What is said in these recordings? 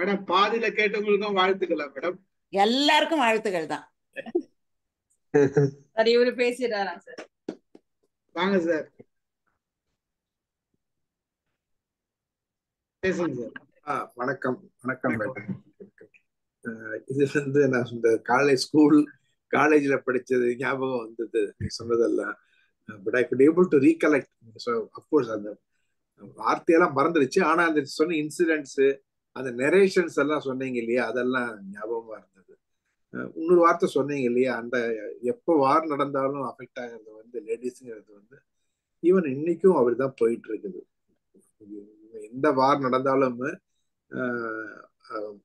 Madam பாதியில கேட்டவங்களுக்கும் வாழ்த்துக்களா madam? எல்லாருக்கும் வாழ்த்துக்கள் தான். சார் இவரு பேசிடுறாரா சார்? வாங்க சார், பேசுங்க சார். வணக்கம் வணக்கம் மேடம். இது வந்து நான் இந்த காலேஜ்ல படிச்சது ஞாபகம் வந்தது நீ சொன்னதெல்லாம். But I could able to recollect. Of course அந்த வார்த்தையெல்லாம் மறந்துடுச்சு, ஆனா அந்த சொன்ன இன்சிடென்ட்ஸ், அந்த நெரேஷன்ஸ் எல்லாம் சொன்னீங்க இல்லையா, அதெல்லாம் ஞாபகமா இருந்தது. இன்னொரு வார்த்தை சொன்னீங்க இல்லையா, அந்த எப்போ வார் நடந்தாலும் அஃபெக்ட் ஆகிறது வந்து லேடிஸுங்கிறது வந்து ஈவன் இன்னைக்கும் அவர் தான் போயிட்டு இருக்குது. எந்த வார் நடந்தாலும்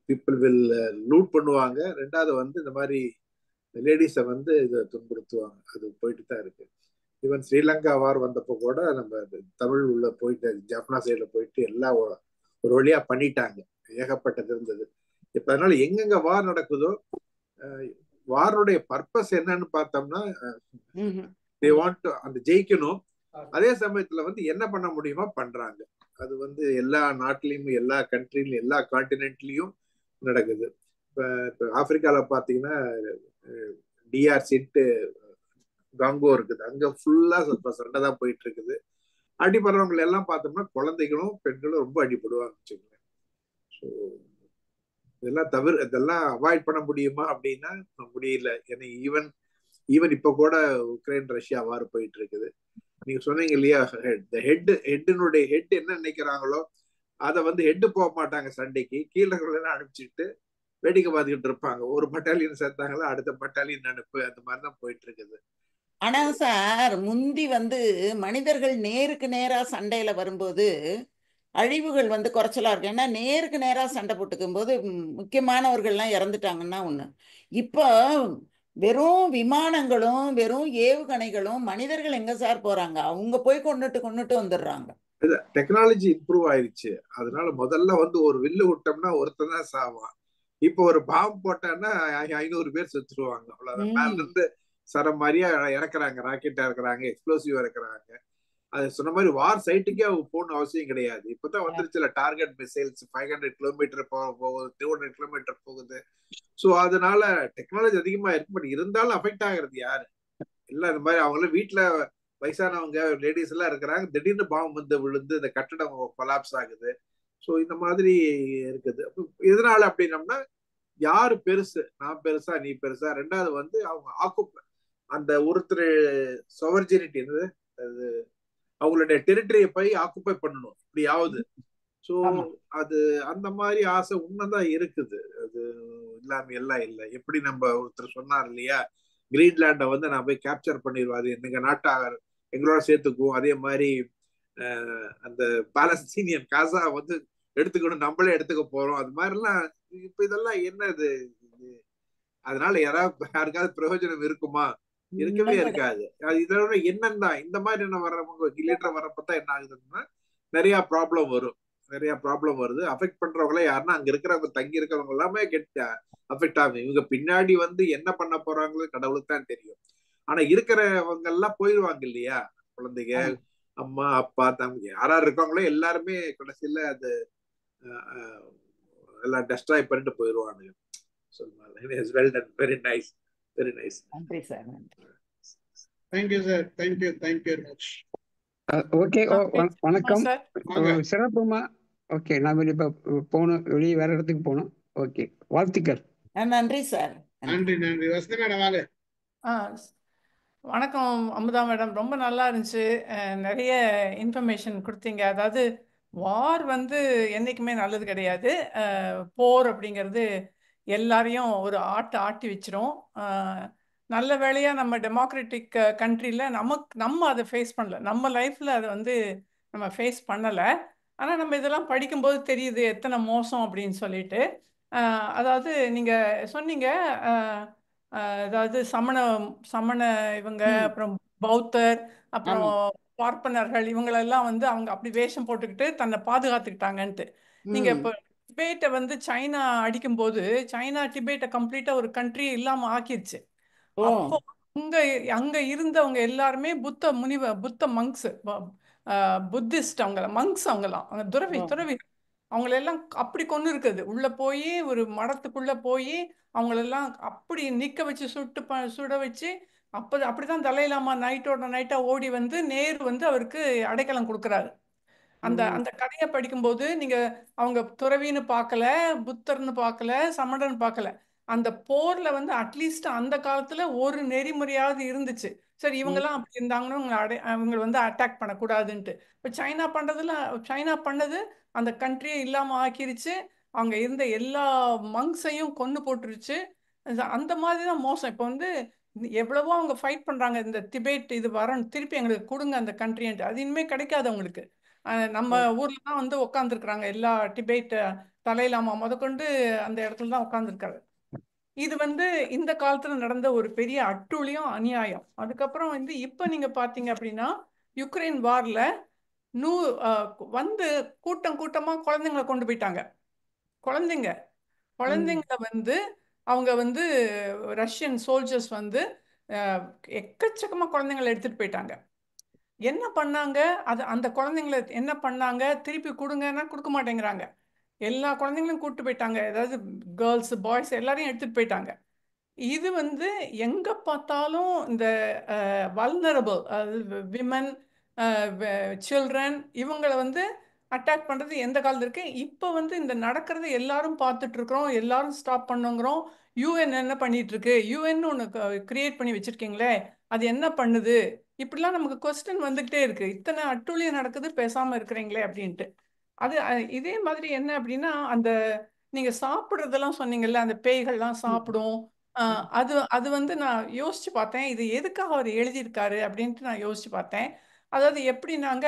பீப்புள் வில் லூட் பண்ணுவாங்க. ரெண்டாவது வந்து இந்த மாதிரி லேடிஸை வந்து இதை துன்புறுத்துவாங்க. அது போயிட்டு தான் இருக்கு. ஈவன் ஸ்ரீலங்கா வார் வந்தப்போ கூட நம்ம தமிழ் உள்ள போயிட்டு ஜப்னா சைட்ல போயிட்டு எல்லாம் ஒரு வழியா பண்ணிட்டாங்க. ஏகப்பட்டது இருந்தது. இப்ப அதனால எங்கெங்க வார் நடக்குதோ வாருடைய பர்பஸ் என்னன்னு பார்த்தோம்னா தே வாண்ட் அந்த ஜெயிக்கணும். அதே சமயத்துல வந்து என்ன பண்ண முடியுமோ பண்றாங்க. அது வந்து எல்லா நாட்டிலையும் எல்லா கண்ட்ரிலையும் எல்லா கான்டினென்ட்லயும் நடக்குது. இப்ப ஆப்பிரிக்கால பாத்தீங்கன்னா டிஆர்சின்ட்டு காங்கோ இருக்குது, அங்க ஃபுல்லா சண்டை தான் போயிட்டு இருக்குது. அடிபடுறவங்க எல்லாம் பார்த்தோம்னா குழந்தைகளும் பெண்களும் ரொம்ப அடிபடுவாங்க வச்சுக்கோங்க. ஸோ இதெல்லாம் அவாய்ட் பண்ண முடியுமா அப்படின்னா முடியல. ஏன்னா ஈவன் இப்ப கூட உக்ரைன் ரஷ்யா வார் போயிட்டு இருக்குது. நீங்க சொன்னீங்க இல்லையா, ஹெட்டினுடைய ஹெட் என்ன நினைக்கிறாங்களோ அதை வந்து ஹெட் போக மாட்டாங்க சண்டைக்கு, கீழே அனுப்பிச்சுட்டு வேடிக்கை பார்த்துக்கிட்டு இருப்பாங்க. ஒரு பட்டாலியன் சேர்த்தாங்களா அடுத்த பட்டாலியன் அனுப்பு, அந்த மாதிரிதான் போயிட்டு இருக்குது. ஆனா சார் முந்தி வந்து மனிதர்கள் நேருக்கு நேரா சண்டையில வரும்போது அழிவுகள் வந்து குறைச்சலா இருக்கு. ஏன்னா நேருக்கு நேரா சண்டை போட்டுக்கும் போது முக்கியமானவர்கள்லாம் இறந்துட்டாங்கன்னா ஒண்ணு. இப்போ வெறும் விமானங்களும் வெறும் ஏவுகணைகளும் மனிதர்கள் எங்க சார் போறாங்க? அவங்க போய் கொண்டுட்டு வந்துடுறாங்க. டெக்னாலஜி இம்ப்ரூவ் ஆயிடுச்சு. அதனால முதல்ல வந்து ஒரு வில்லு விட்டோம்னா ஒருத்தன் தான் சாவான். இப்போ ஒரு பாம்பு போட்டான்னா 500 பேர் செத்துருவாங்க. அவ்வளவுதான். மேல இருந்து சரம் மாதிரியா இறக்குறாங்க, ராக்கெட்டா இருக்கிறாங்க, எக்ஸ்ப்ளோசிவ் இறக்குறாங்க. அது சொன்ன மாதிரி வார் சைட்டுக்கே அவங்க போகணும் அவசியம் கிடையாது. இப்பதான் வந்துருச்சுல டார்கெட் மிசைல்ஸ் 500 கிலோமீட்டர் போகுது, 200 கிலோமீட்டர் போகுது. ஸோ அதனால டெக்னாலஜி அதிகமா இருக்கு. பட் இருந்தாலும் அஃபெக்ட் ஆகுறது யாரு? இல்ல இந்த மாதிரி அவங்களும் வீட்டுல வயசானவங்க லேடிஸ் எல்லாம் இருக்கிறாங்க, திடீர்னு பாம்பு வந்து விழுந்து இந்த கட்டடம் கொலாப்ஸ் ஆகுது. ஸோ இந்த மாதிரி இருக்குது. எதனால அப்படின்னம்னா யாரு பெருசு, நான் பெருசா நீ பெருசா? ரெண்டாவது வந்து அவங்க அந்த ஒருத்தர் சொவர்ஜினிட்டி அது அவங்களுடைய டெரிட்டரியை போய் ஆக்குப்பை பண்ணணும் இப்படியாவது. ஸோ அது அந்த மாதிரி ஆசை உண்மைதான் இருக்குது. அது இல்லாம எல்லாம் இல்லை. எப்படி நம்ம ஒருத்தர் சொன்னார் இல்லையா, கிரீன்லாண்டை வந்து நான் போய் கேப்சர் பண்ணிடுவோம், அது எங்க நாட்டை எங்களோட சேர்த்துக்குவோம். அதே மாதிரி அந்த பாலஸ்தீனியன் காசா வந்து எடுத்துக்கணும், நம்மளே எடுத்துக்க போறோம். அது மாதிரிலாம் இப்ப இதெல்லாம் என்னது? அதனால யாருக்காவது பிரயோஜனம் இருக்குமா? இருக்கவே இருக்காது. இதோட என்னன்னா இந்த மாதிரி என்ன வர்றவங்க லீடர் வர்றப்பதான் என்ன ஆகுதுன்னா நிறைய ப்ராப்ளம் வருது. அஃபெக்ட் பண்றவங்கள யாருன்னா அங்க இருக்கிறவங்க, தங்கி இருக்கிறவங்க எல்லாமே அஃபெக்ட் ஆகும். இவங்க பின்னாடி வந்து என்ன பண்ண போறாங்களோ கடவுளுக்கு தான் தெரியும். ஆனா இருக்கிறவங்க எல்லாம் போயிடுவாங்க இல்லையா, குழந்தைங்க, அம்மா, அப்பா, தம்பி, யாரா இருக்காங்களோ எல்லாருமே கடைசியில அது எல்லாம் டெஸ்ட்ராய் பண்ணிட்டு போயிடுவாங்க. Well done, very nice, very nice. நன்றி sir. Thank you sir, thank you very much. Okay, வணக்கம், சிறப்புமா. ஓகே, நான் வெளியே போகணும், வெளியே வேற இடத்துக்கு போகணும். ஓகே, வாழ்த்துக்கள். நன்றி சார். நன்றி. வசந்தி மேடம் வாங்க. வணக்கம் அமுதா மேடம், ரொம்ப நல்லா இருந்துச்சு. நிறைய இன்ஃபர்மேஷன் கொடுத்தீங்க. அதாவது வார் வந்து என்றைக்குமே நல்லது கிடையாது. போர் அப்படிங்கிறது எல்லாரையும் ஒரு ஆட்டி வச்சிரும். நல்ல வேளையாக நம்ம டெமோக்ராட்டிக் கண்ட்ரியில் நம்ம அதை ஃபேஸ் பண்ணல, நம்ம லைஃப்பில் அதை வந்து நம்ம ஃபேஸ் பண்ணலை. ஆனால் நம்ம இதெல்லாம் படிக்கும்போது தெரியுது எத்தனை மோசம் அப்படின்னு சொல்லிட்டு. அதாவது நீங்கள் சொன்னீங்க, அதாவது சமண இவங்க, அப்புறம் பௌத்தர், அப்புறம் பார்ப்பனர்கள், இவங்களெல்லாம் வந்து அவங்க அப்படி வேஷம் போட்டுக்கிட்டு தன்னை பாதுகாத்துக்கிட்டாங்கன்ட்டு. நீங்க இப்போ டிபேட்டை வந்து சைனா அடிக்கும்போது சைனா டிபேட்டை கம்ப்ளீட்டா ஒரு கண்ட்ரி இல்லாம ஆக்கிருச்சு. அப்போ அங்க இருந்தவங்க எல்லாருமே புத்த மங்ஸ், புத்திஸ்ட், மங்ஸ், அவங்கலாம் துறவி அவங்களெல்லாம் அப்படி கொண்டு இருக்குது. உள்ள போய் ஒரு மடத்துக்குள்ள போய் அவங்களெல்லாம் அப்படி நிக்க வச்சு சுட வச்சு அப்படிதான் தலைலாமா நைட்டோட நைட்டா ஓடி வந்து நேரு வந்து அவருக்கு அடைக்கலம் கொடுக்குறாரு. அந்த அந்த கதையை படிக்கும்போது நீங்க அவங்க துறவின்னு பார்க்கல, புத்தர்னு பார்க்கல, சமணன் பார்க்கல. அந்த போர்ல வந்து அட்லீஸ்ட் அந்த காலத்துல ஒரு நெறிமுறையாவது இருந்துச்சு. சரி இவங்கெல்லாம் அப்படி இருந்தாங்கன்னு அவங்க வந்து அட்டாக் பண்ணக்கூடாதுன்ட்டு. இப்போ சைனா பண்ணது அந்த கண்ட்ரியே இல்லாம ஆக்கிருச்சு. அவங்க இருந்த எல்லா மங்ஸையும் கொன்னு போட்டுருச்சு. அந்த மாதிரி தான் மோசம். இப்போ வந்து எவ்வளவோ அவங்க ஃபைட் பண்றாங்க, இந்த திபேட் இது வரணும் திருப்பி எங்களுக்கு கொடுங்க அந்த கண்ட்ரின்ட்டு. அது இனிமே கிடைக்காது அவங்களுக்கு. நம்ம ஊர்ல தான் வந்து உட்காந்துருக்குறாங்க எல்லா டிபேட் தலையிலாமா முதற்கொண்டு அந்த இடத்துல தான் உட்காந்துருக்காரு. இது வந்து இந்த காலத்துல நடந்த ஒரு பெரிய அட்டூழியம், அநியாயம். அதுக்கப்புறம் வந்து இப்ப நீங்க பாத்தீங்க அப்படின்னா யுக்ரைன் வார்ல நூ வந்து கூட்டம் கூட்டமா குழந்தைங்களை கொண்டு போயிட்டாங்க. குழந்தைங்களை வந்து அவங்க வந்து ரஷ்யன் சோல்ஜர்ஸ் வந்து எக்கச்சக்கமா குழந்தைங்களை எடுத்துட்டு போயிட்டாங்க. என்ன பண்ணாங்க? அந்த குழந்தைங்களை என்ன பண்ணாங்க? திருப்பி கொடுங்கன்னா கொடுக்க மாட்டேங்கிறாங்க. எல்லா குழந்தைங்களும் கூப்பிட்டு போயிட்டாங்க. ஏதாவது கேர்ள்ஸ் பாய்ஸ் எல்லாரையும் எடுத்துட்டு போயிட்டாங்க. இது வந்து எங்க பார்த்தாலும் இந்த வல்னரபிள், அதாவது விமன், சில்ட்ரன், இவங்களை வந்து அட்டாக் பண்றது எந்த காலத்துல இருக்கு. இப்போ வந்து இந்த நடக்கிறது எல்லாரும் பார்த்துட்டு இருக்கிறோம், எல்லாரும் ஸ்டாப் பண்ணுங்கிறோம். யூஎன் என்ன பண்ணிட்டு இருக்கு? யூஎன் ஒன்று கிரியேட் பண்ணி வச்சிருக்கீங்களே, அது என்ன பண்ணுது? இப்படிலாம் நமக்கு கொஸ்டின் வந்துகிட்டே இருக்கு. இத்தனை அட்டூழியம் நடக்குது, பேசாம இருக்கிறீங்களே அப்படின்ட்டு. இதே மாதிரி என்ன அப்படின்னா அந்த நீங்க சாப்பிட்றதெல்லாம் சொன்னீங்கல்ல, அந்த பேய்கள்லாம் சாப்பிடும். அது அது வந்து நான் யோசிச்சு பார்த்தேன், இது எதுக்காக அவர் எழுதியிருக்காரு அப்படின்ட்டு நான் யோசிச்சு பார்த்தேன். அதாவது எப்படின்னாங்க,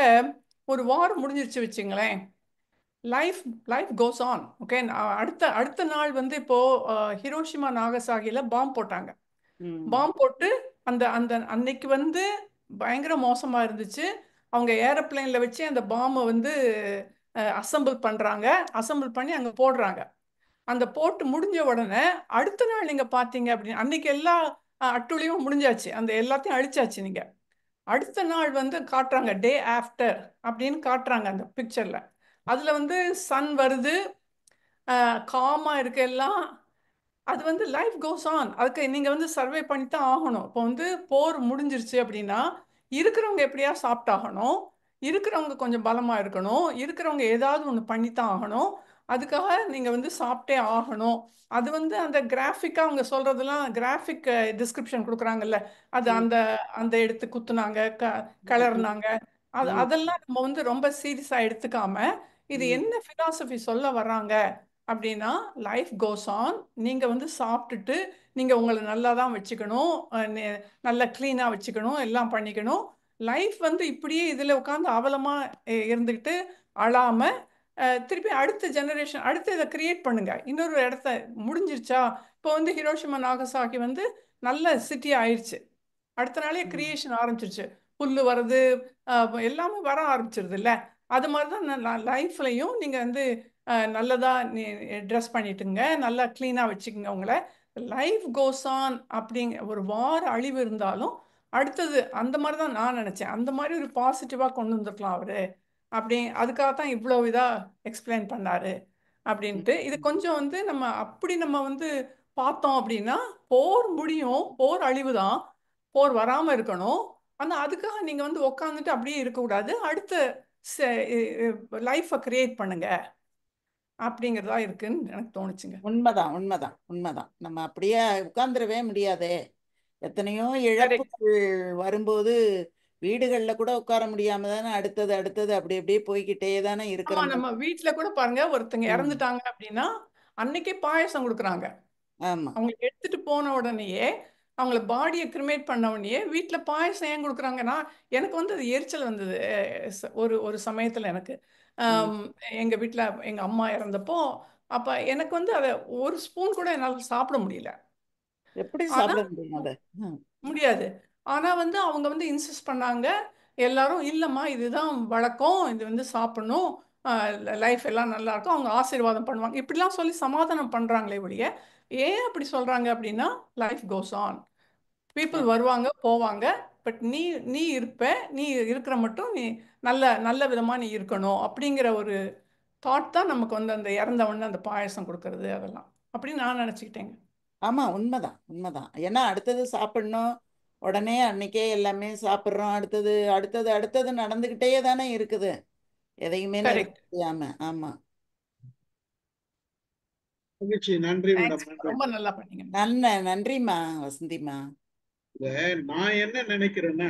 ஒரு வார் முடிஞ்சிருச்சு வச்சுங்களேன், life life goes on. Okay, அடுத்த அடுத்த நாள் வந்து இப்போ ஹிரோஷிமா நாகசாகில பாம்பு போட்டாங்க. பாம்பு போட்டு அந்த அந்த அன்னைக்கு வந்து பயங்கர மோசமா இருந்துச்சு. அவங்க ஏரோப்ளேன்ல வச்சு அந்த பாம்பை வந்து அசம்பிள் பண்றாங்க, அசம்பிள் பண்ணி அங்க போடுறாங்க. அந்த போட்டு முடிஞ்ச உடனே அடுத்த நாள் நீங்க பாத்தீங்க அப்படின்னு அன்னைக்கு எல்லா அட்டூழியமும் முடிஞ்சாச்சு, அந்த எல்லாத்தையும் அழிச்சாச்சு. நீங்க அடுத்த நாள் வந்து காட்டுறாங்க, டே ஆஃப்டர் அப்படின்னு காட்டுறாங்க அந்த பிக்சர்ல. அதுல வந்து சன் வருது, காமா இருக்கு எல்லாம். அது வந்து லைஃப் கோஸ் ஆன். அதுக்கு நீங்க வந்து சர்வே பண்ணி தான் ஆகணும். இப்போ வந்து போர் முடிஞ்சிருச்சு அப்படின்னா இருக்கிறவங்க எப்படியா சாப்பிட்டாகணும், இருக்கிறவங்க கொஞ்சம் பலமா இருக்கணும், இருக்கிறவங்க ஏதாவது ஒன்று பண்ணித்தான் ஆகணும். அதுக்காக நீங்க வந்து சாப்பிட்டே ஆகணும். அது வந்து அந்த கிராஃபிக்கா அவங்க சொல்றதெல்லாம் கிராஃபிக் டிஸ்கிரிப்ஷன் கொடுக்குறாங்கல்ல, அது அந்த அந்த எடுத்து குத்துனாங்க, கிளறினாங்க. அதெல்லாம் நம்ம வந்து ரொம்ப சீரியஸா எடுத்துக்காம இது என்ன பிலாசபி சொல்ல வர்றாங்க அப்படின்னா, லைஃப் கோஸ் ஆன். நீங்க வந்து சாப்பிட்டுட்டு நீங்க உங்களை நல்லா தான் வச்சுக்கணும், நல்லா கிளீனா வச்சுக்கணும், எல்லாம் பண்ணிக்கணும். லைஃப் வந்து இப்படியே இதுல உட்காந்து அவலமா இருந்துக்கிட்டு அழாம திருப்பி அடுத்த ஜெனரேஷன் அடுத்து இதை கிரியேட் பண்ணுங்க. இன்னொரு இடத்த முடிஞ்சிருச்சா, இப்போ வந்து ஹிரோஷிமா நாகசாகி வந்து நல்ல சிட்டி ஆயிடுச்சு, அடுத்த நாளே கிரியேஷன் ஆரம்பிச்சிருச்சு, புல்லு வர்றது, எல்லாமே வர ஆரம்பிச்சிருது இல்ல. அது மாதிரி தான் லைஃப்லையும் நீங்க வந்து நல்லதா ட்ரெஸ் பண்ணிட்டுங்க, நல்லா கிளீனாக வச்சுக்கோங்க உங்களை. Life goes on. அப்படிங்க ஒரு வார அழிவு இருந்தாலும் அடுத்தது அந்த மாதிரி தான் நான் நினச்சேன். அந்த மாதிரி ஒரு பாசிட்டிவாக கொண்டு வந்துருக்கலாம் அவரு. அப்படி அதுக்காகத்தான் இவ்வளோ இதாக எக்ஸ்பிளைன் பண்ணாரு அப்படின்ட்டு. இது கொஞ்சம் வந்து நம்ம வந்து பார்த்தோம் அப்படின்னா போர் முடியும், போர் அழிவு தான், போர் வராமல் இருக்கணும். ஆனால் அதுக்காக நீங்கள் வந்து உக்காந்துட்டு அப்படியே இருக்கக்கூடாது, அடுத்த லைஃப்பை கிரியேட் பண்ணுங்க அப்படிங்கிறதா இருக்குன்னு எனக்கு தோணுச்சுங்க. உண்மைதான், உண்மைதான், உண்மைதான். நம்ம அப்படியே உட்கார்ந்துடவே முடியாதே. எத்தனையோ இழப்புகள் வரும்போது வீடுகள்ல கூட உட்கார முடியாம தானே அடுத்தது அடுத்தது அப்படி அப்படியே போய்கிட்டே தானே இருக்கிறோம். நம்ம வீட்டுல கூட பாருங்க, ஒருத்தங்க இறந்துட்டாங்க அப்படின்னா அன்னைக்கே பாயசம் கொடுக்குறாங்க. ஆமா, அவங்களுக்கு எடுத்துட்டு போன உடனேயே, அவங்கள பாடியை கிரிமேட் பண்ண உடனே வீட்டுல பாயசம் ஏன் கொடுக்குறாங்கன்னா, எனக்கு வந்து அது எரிச்சல் வந்தது. ஒரு ஒரு சமயத்துல எனக்கு எங்க வீட்டுல எங்க அம்மா இறந்தப்போ, அப்ப எனக்கு வந்து அதை ஒரு ஸ்பூன் கூட என்னால சாப்பிட முடியல. எப்படி ஆனா சாப்பிட முடியும் அதை? முடியாது. ஆனா வந்து அவங்க வந்து இன்சிஸ்ட் பண்ணாங்க. எல்லாரும் இல்லம்மா இதுதான் வழக்கம், இது வந்து சாப்பிடணும், லைஃப் எல்லாம் நல்லா இருக்கும், அவங்க ஆசீர்வாதம் பண்ணுவாங்க, இப்படிலாம் சொல்லி சமாதானம் பண்றாங்களே ஒழிய, ஏன் அப்படி சொல்றாங்க அப்படின்னா லைஃப் கோஸ் ஆன். பீப்புள் வருவாங்க போவாங்க, பட் நீ நீ இருப்ப, நீ இருக்கிற மட்டும் நீ நல்ல நல்ல விதமா நீ இருக்கணும் அப்படிங்கிற ஒரு தாட் தான் நமக்கு வந்து அந்த இறந்த உடனே அந்த பாயசம் கொடுக்கறது அதெல்லாம் அப்படின்னு நான் நினச்சிக்கிட்டேங்க. ஆமா, உண்மைதான் உண்மைதான். ஏன்னா அடுத்தது சாப்பிடணும், உடனே அன்னைக்கே எல்லாமே சாப்பிட்றோம், அடுத்தது அடுத்தது அடுத்தது நடந்துக்கிட்டே தானே இருக்குது, எதையுமே கரெக்ட். நிறுத்த முடியாம. ஆமா, மகிழ்ச்சி. நன்றி மேடம், தேங்க்ஸ், நன்றி. ரொம்ப நல்லா பண்ணீங்க. நன்றிம்மா வசந்திம்மா. நான் என்ன நினைக்கிறேன்னா,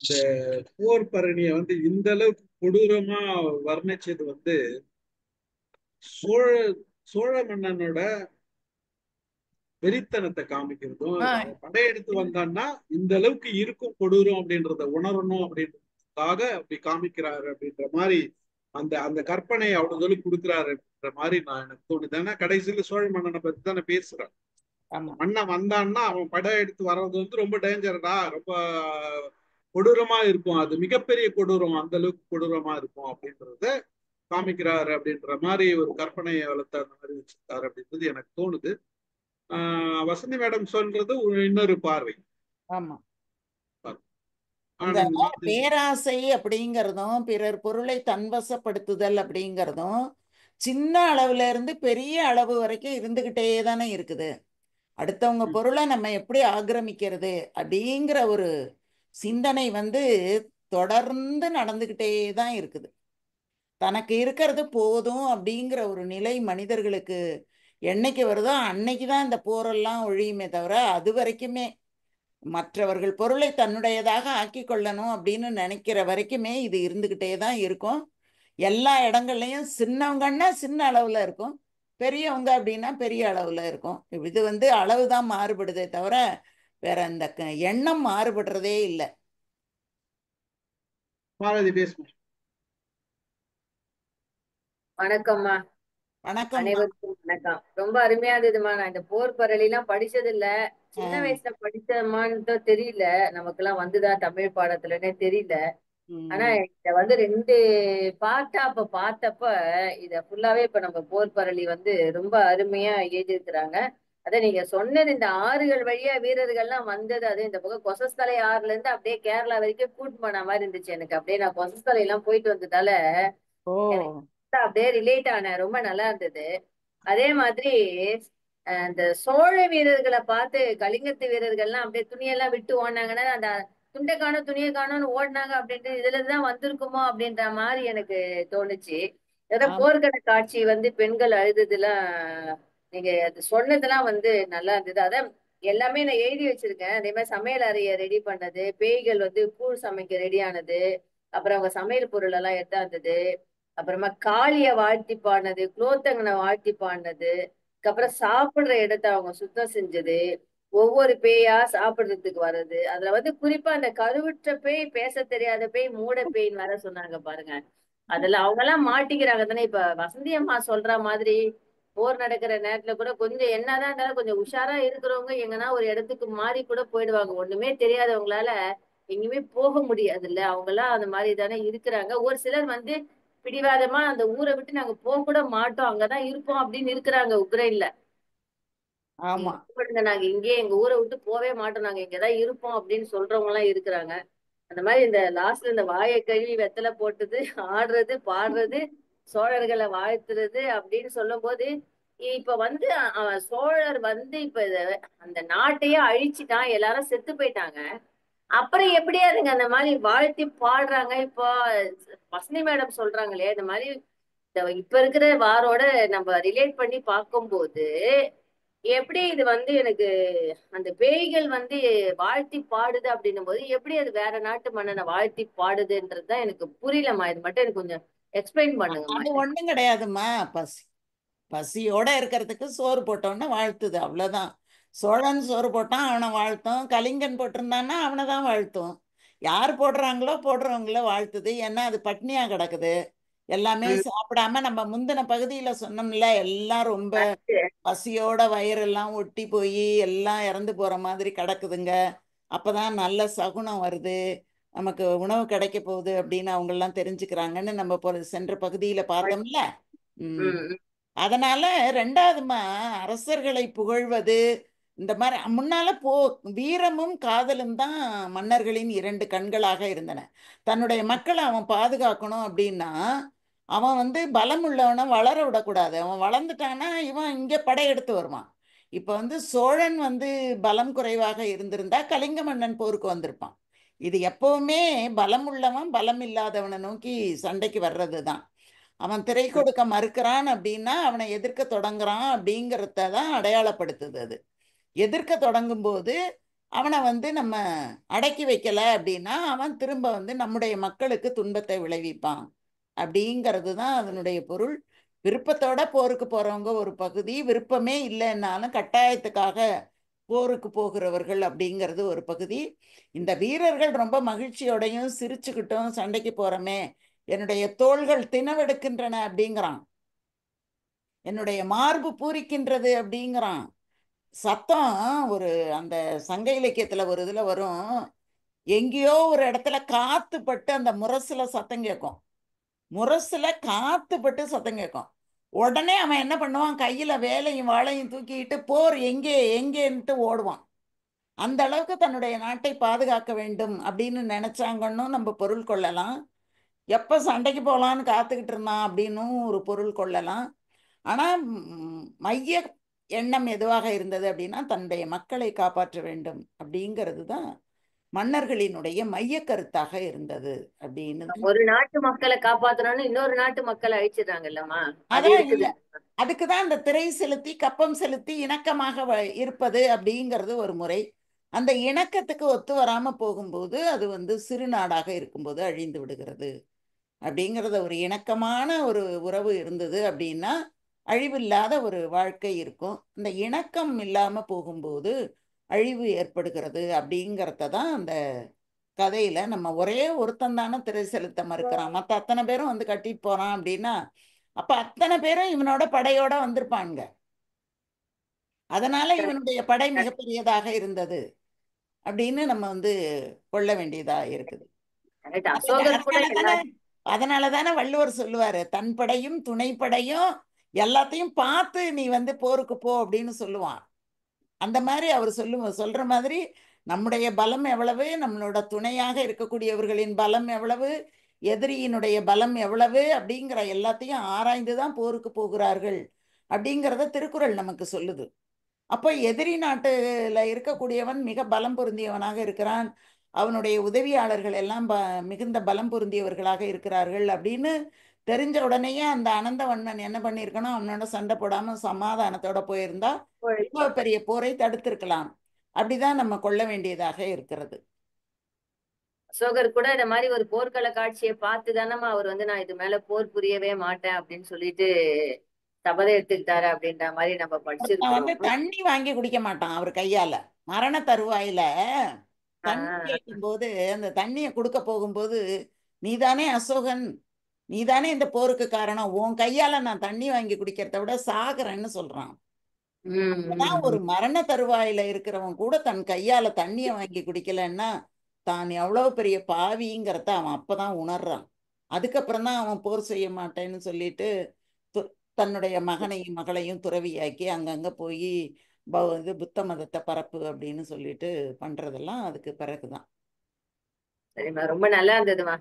இந்த போர் பரணியை வந்து இந்த அளவுக்கு கொடூரமா வர்ணிச்சது வந்து சோழ சோழ மன்னனோட வெறித்தனத்தை காமிக்கிறதும், ஆ, படையெடுத்து வந்தான்னா இந்த அளவுக்கு இருக்கும் கொடூரம் அப்படின்றத உணரணும் அப்படின்றதுக்காக அப்படி காமிக்கிறாரு அப்படின்ற மாதிரி அந்த அந்த கற்பனை அவ்வளவு தூரம் கொடுக்குறாருன்ற மாதிரி நான் எனக்கு தோணுது. ஏன்னா கடைசியில சோழ மன்னனை பத்தி தானே பேசுறேன். ஆமா மன்னன் வந்தான்னா அவன் படையெடுத்து வர்றது வந்து ரொம்ப டேஞ்சர்டா, ரொம்ப கொடூரமா இருக்கும், அது மிகப்பெரிய கொடூரம், அந்த அளவுக்கு கொடூரமா இருக்கும் அப்படின்றத காமிக்கிறாரு அப்படின்ற மாதிரி ஒரு கற்பனையை வளர்த்து அந்த மாதிரி வச்சிருக்காரு அப்படின்றது எனக்கு தோணுது. வசந்தி மேடம் சொல்றது இன்னொரு பார்வை. ஆமா. ஆனா இந்த நீங்க மாத்தி பேராசை அப்படிங்கிறதும் பிறர் பொருளை தன்வசப்படுத்துதல் அப்படிங்கிறதும் சின்ன அளவுல இருந்து பெரிய அளவு வரைக்கும் இருந்துகிட்டே தானே இருக்குது. அடுத்தவங்க பொருளை நம்ம எப்படி ஆக்கிரமிக்கிறது அப்படிங்கிற ஒரு சிந்தனை வந்து தொடர்ந்து நடந்துகிட்டே தான் இருக்குது. தனக்கு இருக்கிறது போதும் அப்படிங்கிற ஒரு நிலை மனிதர்களுக்கு என்னைக்கு வருதோ அன்னைக்கு தான் இந்த போரெல்லாம் ஒழியுமே தவிர, அது வரைக்குமே மற்றவர்கள் பொருளை தன்னுடையதாக ஆக்கி கொள்ளணும் அப்படின்னு நினைக்கிற வரைக்குமே இது இருந்துகிட்டே தான் இருக்கும். எல்லா இடங்கள்லையும் சின்னவங்கன்னா சின்ன அளவுல இருக்கும், பெரியவங்க அப்படின்னா பெரிய அளவுல இருக்கும். இது வந்து அளவு தான் மாறுபடுதே தவிர வேற அந்த எண்ணம் மாறுபடுறதே இல்லை. பாரதி பேசுவோம். வணக்கம்மா. வணக்கம். அனைவருக்கும் வணக்கம். ரொம்ப அருமையா இருந்ததுமா. நான் இந்த போர் பரளி எல்லாம் படிச்சது இல்ல, சின்ன வயசுல படிச்சமான்னு தெரியல, நமக்கு எல்லாம் வந்துதான் தமிழ் பாடத்துலன்னே தெரியல. ஆனா இத வந்து 2 பார்ட்டா அப்ப பார்த்தப்ப இத ஃபுல்லாவே இப்ப நம்ம போர் பரளி வந்து ரொம்ப அருமையா எழுதியிருக்கிறாங்க. அத நீங்க சொன்னது இந்த ஆறுகள் வழியா வீரர்கள்லாம் வந்தது, அது இந்த பக்கம் கொசஸ்தலை ஆறுல இருந்து அப்படியே கேரளா வரைக்கும் கூட்டு போன மாதிரி இருந்துச்சு எனக்கு. அப்படியே நான் கொசஸ்தலை எல்லாம் போயிட்டு வந்ததால எனக்கு அப்படியே ரிலேட் ஆன, ரொம்ப நல்லா இருந்தது. அதே மாதிரி இந்த சோழ வீரர்களை பார்த்து கலிங்கத்து வீரர்கள்லாம் அப்படியே துணியெல்லாம் விட்டு ஓடினாங்கன்னா, அந்த துண்டை காணும் துணியை காணும்னு ஓடினாங்க அப்படின்ட்டு இதுலதான் வந்திருக்குமோ அப்படின்ற மாதிரி எனக்கு தோணுச்சு. ஏதாவது போர்க்கள காட்சி வந்து பெண்கள் அழுதுலாம் நீங்க அது சொன்னதெல்லாம் வந்து நல்லா இருந்தது. அதான் எல்லாமே நான் எழுதி வச்சிருக்கேன். அதே மாதிரி சமையல் அறையை ரெடி பண்ணது, பேய்கள் வந்து கூழ் சமைக்க ரெடி ஆனது, அப்புறம் அவங்க சமையல் பொருள் எல்லாம் எடுத்தாந்தது, அப்புறமா காளிய வாழ்த்தி பாடினது, குலோத்தங்கனை வாழ்த்தி பாடினது, அதுக்கப்புறம் சாப்பிடுற இடத்த அவங்க சுத்தம் செஞ்சது, ஒவ்வொரு பேயா சாப்பிடுறதுக்கு வர்றது, அதுல வந்து குறிப்பா அந்த கருவுற்ற பேய், பேச தெரியாத பேய், மூட பேய்ன்னு வேற சொன்னாங்க பாருங்க. அதுல அவங்க எல்லாம் மாட்டிக்கிறாங்க தானே. இப்ப வசந்தி அம்மா சொல்ற மாதிரி போர் நடக்கிற நேரத்துல கூட கொஞ்சம் என்னதான் இருந்தாலும் கொஞ்சம் உஷாரா இருக்கிறவங்க எங்கன்னா ஒரு இடத்துக்கு மாறி கூட போயிடுவாங்க. ஒண்ணுமே தெரியாதவங்களால எங்கேயுமே போக முடியாது இல்ல, அவங்க எல்லாம் அந்த மாதிரி தானே இருக்கிறாங்க. ஒரு சிலர் வந்து பிடிவாதமா அந்த ஊரை விட்டு நாங்க போக கூட மாட்டோம், அங்கதான் இருப்போம் அப்படின்னு இருக்கிறாங்க உக்ரைன்ல. ஆமா நாங்க இங்கே எங்க ஊரை விட்டு போவே மாட்டோம், நாங்க இங்கதான் இருப்போம் அப்படின்னு சொல்றவங்க எல்லாம் இருக்கிறாங்க. அந்த மாதிரி இந்த லாஸ்ட்ல இந்த வாயை கழுவி வெத்தலை போட்டது, ஆடுறது பாடுறது, சோழர்களை வாழ்த்துறது அப்படின்னு சொல்லும் போது இப்ப வந்து சோழர் வந்து இப்ப அந்த நாட்டையே அழிச்சுட்டான், எல்லாரும் செத்து போயிட்டாங்க. அப்புறம் எப்படி அதுங்க அந்த மாதிரி வாழ்த்தி பாடுறாங்க? இப்போ வசந்தி மேடம் சொல்றாங்களே இந்த மாதிரி இப்ப இருக்கிற வாரோட நம்ம ரிலேட் பண்ணி பார்க்கும்போது எப்படி இது வந்து எனக்கு அந்த பேய்கள் வந்து வாழ்த்தி பாடுது அப்படின்னும் போது எப்படி அது வேற நாட்டு மன்னனை வாழ்த்தி பாடுதுன்றதுதான் எனக்கு புரியலம்மா. இது மட்டும் எனக்கு கொஞ்சம் எக்ஸ்பிளைன் பண்ணுங்கம்மா. அது ஒண்ணும் கிடையாதும்மா. பசியோட இருக்கிறதுக்கு சோறு போட்டோன்னு வாழ்த்துது, அவ்வளவுதான். சோழன் சோறு போட்டான் அவனை வாழ்த்தும், கலிங்கன் போட்டிருந்தான்னா அவனை தான் வாழ்த்தும். யார் போடுறாங்களோ போடுறவங்கள வாழ்த்துது. ஏன்னா அது பட்னியா கிடக்குது, எல்லாமே சாப்பிடாம. நம்ம முந்தின பகுதியில சொன்னோம்ல, எல்லாம் ரொம்ப பசியோட வயிறெல்லாம் ஒட்டி போய் எல்லாம் இறந்து போற மாதிரி கிடக்குதுங்க. அப்பதான் நல்ல சகுனம் வருது, நமக்கு உணவு கிடைக்க போகுது அப்படின்னு அவங்க எல்லாம் தெரிஞ்சுக்கிறாங்கன்னு நம்ம சென்ற பகுதியில பார்த்தோம்ல. அதனால ரெண்டாவதுமா அரசர்களை புகழ்வது இந்த மாதிரி முன்னால வீரமும் காதலும் தான் மன்னர்களின் 2 கண்களாக இருந்தன. தன்னுடைய மக்களை அவன் பாதுகாக்கணும் அப்படின்னா அவன் வந்து பலம் உள்ளவனை வளர விடக்கூடாது. அவன் வளர்ந்துட்டான்னா இவன் இங்கே படையெடுத்து வருவான். இப்போ வந்து சோழன் வந்து பலம் குறைவாக இருந்திருந்தா கலிங்க மன்னன் போருக்கு வந்திருப்பான். இது எப்பவுமே பலம் உள்ளவன் பலம் இல்லாதவனை நோக்கி சண்டைக்கு வர்றது தான். அவன் திரை கொடுக்க மறுக்கிறான் அப்படின்னா அவனை எதிர்க்க தொடங்குறான் அப்படிங்கிறத தான் அடையாளப்படுத்துது. அது எதிர்க்க தொடங்கும் போது அவனை வந்து நம்ம அடக்கி வைக்கல அப்படின்னா அவன் திரும்ப வந்து நம்முடைய மக்களுக்கு துன்பத்தை விளைவிப்பான் அப்படிங்கிறது தான் அதனுடைய பொருள். விருப்பத்தோட போருக்கு போறவங்க ஒரு பகுதி, விருப்பமே இல்லைன்னாலும் கட்டாயத்துக்காக போருக்கு போகிறவர்கள் அப்படிங்கிறது ஒரு பகுதி. இந்த வீரர்கள் ரொம்ப மகிழ்ச்சியோடையும் சிரிச்சுக்கிட்டும் சண்டைக்கு போறோமே, என்னுடைய தோள்கள் தினவெடுக்கின்றன அப்படிங்கிறான், என்னுடைய மார்பு பூரிக்கின்றது அப்படிங்கிறான். சத்தம் ஒரு அந்த சங்க இலக்கியத்துல ஒரு இதுல வரும், எங்கேயோ ஒரு இடத்துல காத்து பட்டு அந்த முரசுல சத்தம் கேட்கும், முரசுல காத்து பட்டு சத்தம் கேட்கும். உடனே அவன் என்ன பண்ணுவான், கையில வேலையும் வாளையும் தூக்கிட்டு போர் எங்கே எங்கேன்ட்டு ஓடுவான். அந்த அளவுக்கு தன்னுடைய நாட்டை பாதுகாக்க வேண்டும் அப்படின்னு நினைச்சாங்கன்னு நம்ம பொருள் கொள்ளலாம். எப்ப சண்டைக்கு போகலான்னு காத்துக்கிட்டு இருந்தான் அப்படின்னும் ஒரு பொருள் கொள்ளலாம். ஆனா மைய எண்ணம் எதுவாக இருந்தது அப்படின்னா தன்னுடைய மக்களை காப்பாற்ற வேண்டும் அப்படிங்கிறது தான் மன்னர்களினுடைய மைய கருத்தாக இருந்தது அப்படின்னு. ஒரு நாட்டு மக்களை காப்பாத்தணும்னு இன்னொரு நாட்டு மக்களை அழிச்சிடுறாங்கல்லம்மா, அது அதான் இருக்குது. இல்ல, அதுக்குதான் அந்த திரை செலுத்தி கப்பம் செலுத்தி இணக்கமாக இருப்பது அப்படிங்கிறது ஒரு முறை. அந்த இணக்கத்துக்கு ஒத்து வராம போகும்போது அது வந்து சிறு நாடாக இருக்கும்போது அழிந்து விடுகிறது அப்படிங்கிறத. ஒரு இணக்கமான ஒரு உறவு இருந்தது அப்படின்னா அழிவில்லாத ஒரு வாழ்க்கை இருக்கும். அந்த இணக்கம் இல்லாம போகும்போது அழிவு ஏற்படுகிறது அப்படிங்கிறத தான் அந்த கதையில நம்ம ஒரே ஒருத்தன் தானே திரை செலுத்த மறுக்கிறான், மற்ற அத்தனை பேரும் வந்து கட்டிட்டு போறான் அப்படின்னா அப்ப அத்தனை பேரும் இவனோட படையோட வந்திருப்பாங்க. அதனால இவனுடைய படை மிகப்பெரியதாக இருந்தது அப்படின்னு நம்ம வந்து கொள்ள வேண்டியதா இருக்குது. அசோகர் கூட அதனாலதானே வள்ளுவர் சொல்லுவாரு, தன் படையும் துணைப்படையும் எல்லாத்தையும் பார்த்து நீ வந்து போருக்கு போ அப்படின்னு சொல்லுவான். அந்த மாதிரி அவர் சொல்ற மாதிரி நம்முடைய பலம் எவ்வளவு, நம்மளோட துணையாக இருக்கக்கூடியவர்களின் பலம் எவ்வளவு, எதிரியினுடைய பலம் எவ்வளவு அப்படிங்கிற எல்லாத்தையும் ஆராய்ந்துதான் போருக்கு போகிறார்கள் அப்படிங்கிறத திருக்குறள் நமக்கு சொல்லுது. அப்போ எதிரி நாட்டுல இருக்கக்கூடியவன் மிக பலம் பொருந்தியவனாக இருக்கிறான், அவனுடைய உதவியாளர்கள் எல்லாம் மிகுந்த பலம் பொருந்தியவர்களாக இருக்கிறார்கள் அப்படின்னு தெரிஞ்ச உடனேயே அந்த அனந்தவண்ணன் என்ன பண்ணியிருக்கணும், அவனோட சண்டை போடாம சமாதானத்தோட போயிருந்தா இவ்வளவு பெரிய போரை தடுத்திருக்கலாம். அப்படிதான் நம்ம கொள்ள வேண்டியதாக இருக்கிறது. அசோகர் கூட இந்த மாதிரி ஒரு போர்க்கள காட்சியை பார்த்து தானமா அவர் வந்து நான் இது மேல போர் புரியவே மாட்டேன் அப்படின்னு சொல்லிட்டு சபதம் எடுத்துக்கிட்டாரு அப்படின்ற மாதிரி நம்ம படிச்சிருக்கோம். வந்து தண்ணி வாங்கி குடிக்க மாட்டான் அவர் கையால. மரண தருவாயில தண்ணி கேட்கும் போது அந்த தண்ணியை கொடுக்க போகும்போது, நீதானே அசோகன், நீதானே இந்த போருக்கு காரணம், உன் கையால நான் தண்ணி வாங்கி குடிக்கிறத விட சாகுறேன்னு சொல்றான். ஒரு மரண தருவாயில இருக்கிறவன் கூட தன் கையால தண்ணியை வாங்கி குடிக்கலன்னா தான் எவ்வளவு பெரிய பாவிங்கிறத அவன் அப்பதான் உணர்றான். அதுக்கப்புறம் தான் அவன் போர் செய்ய மாட்டேன்னு சொல்லிட்டு தன்னுடைய மகனையும் மகளையும் துறவியாக்கி அங்கங்க போய் இது புத்த மதத்தை பரப்பு அப்படின்னு சொல்லிட்டு பண்றதெல்லாம் அதுக்கு பிறகுதான். சரிம்மா, ரொம்ப நல்லா இருந்ததுமா.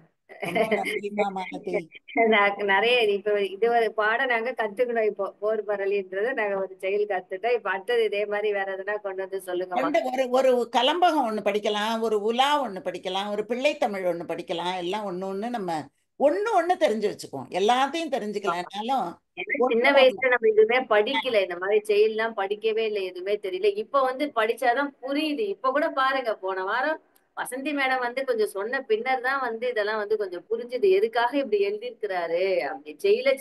நிறைய இப்ப இது ஒரு பாடம் நாங்க கத்துக்கணும். இப்போ போர் பரளின்றத நாங்க ஒரு செயல் கத்துட்டோம். இப்ப அடுத்தது இதே மாதிரி வேற எதுனா கொண்டு வந்து சொல்லுங்க. ஒரு கலம்பகம் ஒண்ணு படிக்கலாம், ஒரு உலா ஒண்ணு படிக்கலாம், ஒரு பிள்ளைத்தமிழ் ஒண்ணு படிக்கலாம். எல்லாம் ஒண்ணு நம்ம ஒண்ணு தெரிஞ்சு வச்சுக்குவோம். எல்லாத்தையும் தெரிஞ்சுக்கலனாலும் சின்ன வயசுல நம்ம எதுவுமே படிக்கல, இந்த மாதிரி செயல்லாம் படிக்கவே இல்லை, எதுவுமே தெரியல. இப்ப வந்து படிச்சாதான் புரியுது. இப்ப கூட பாருங்க, போன வாரம் வசந்தி மேடம் வந்து கொஞ்சம் சொன்ன பின்னர் தான் வந்து இதெல்லாம் வந்து கொஞ்சம் புரிஞ்சுது, எதுக்காக இப்படி எழுதியிருக்கிறாரு அப்படி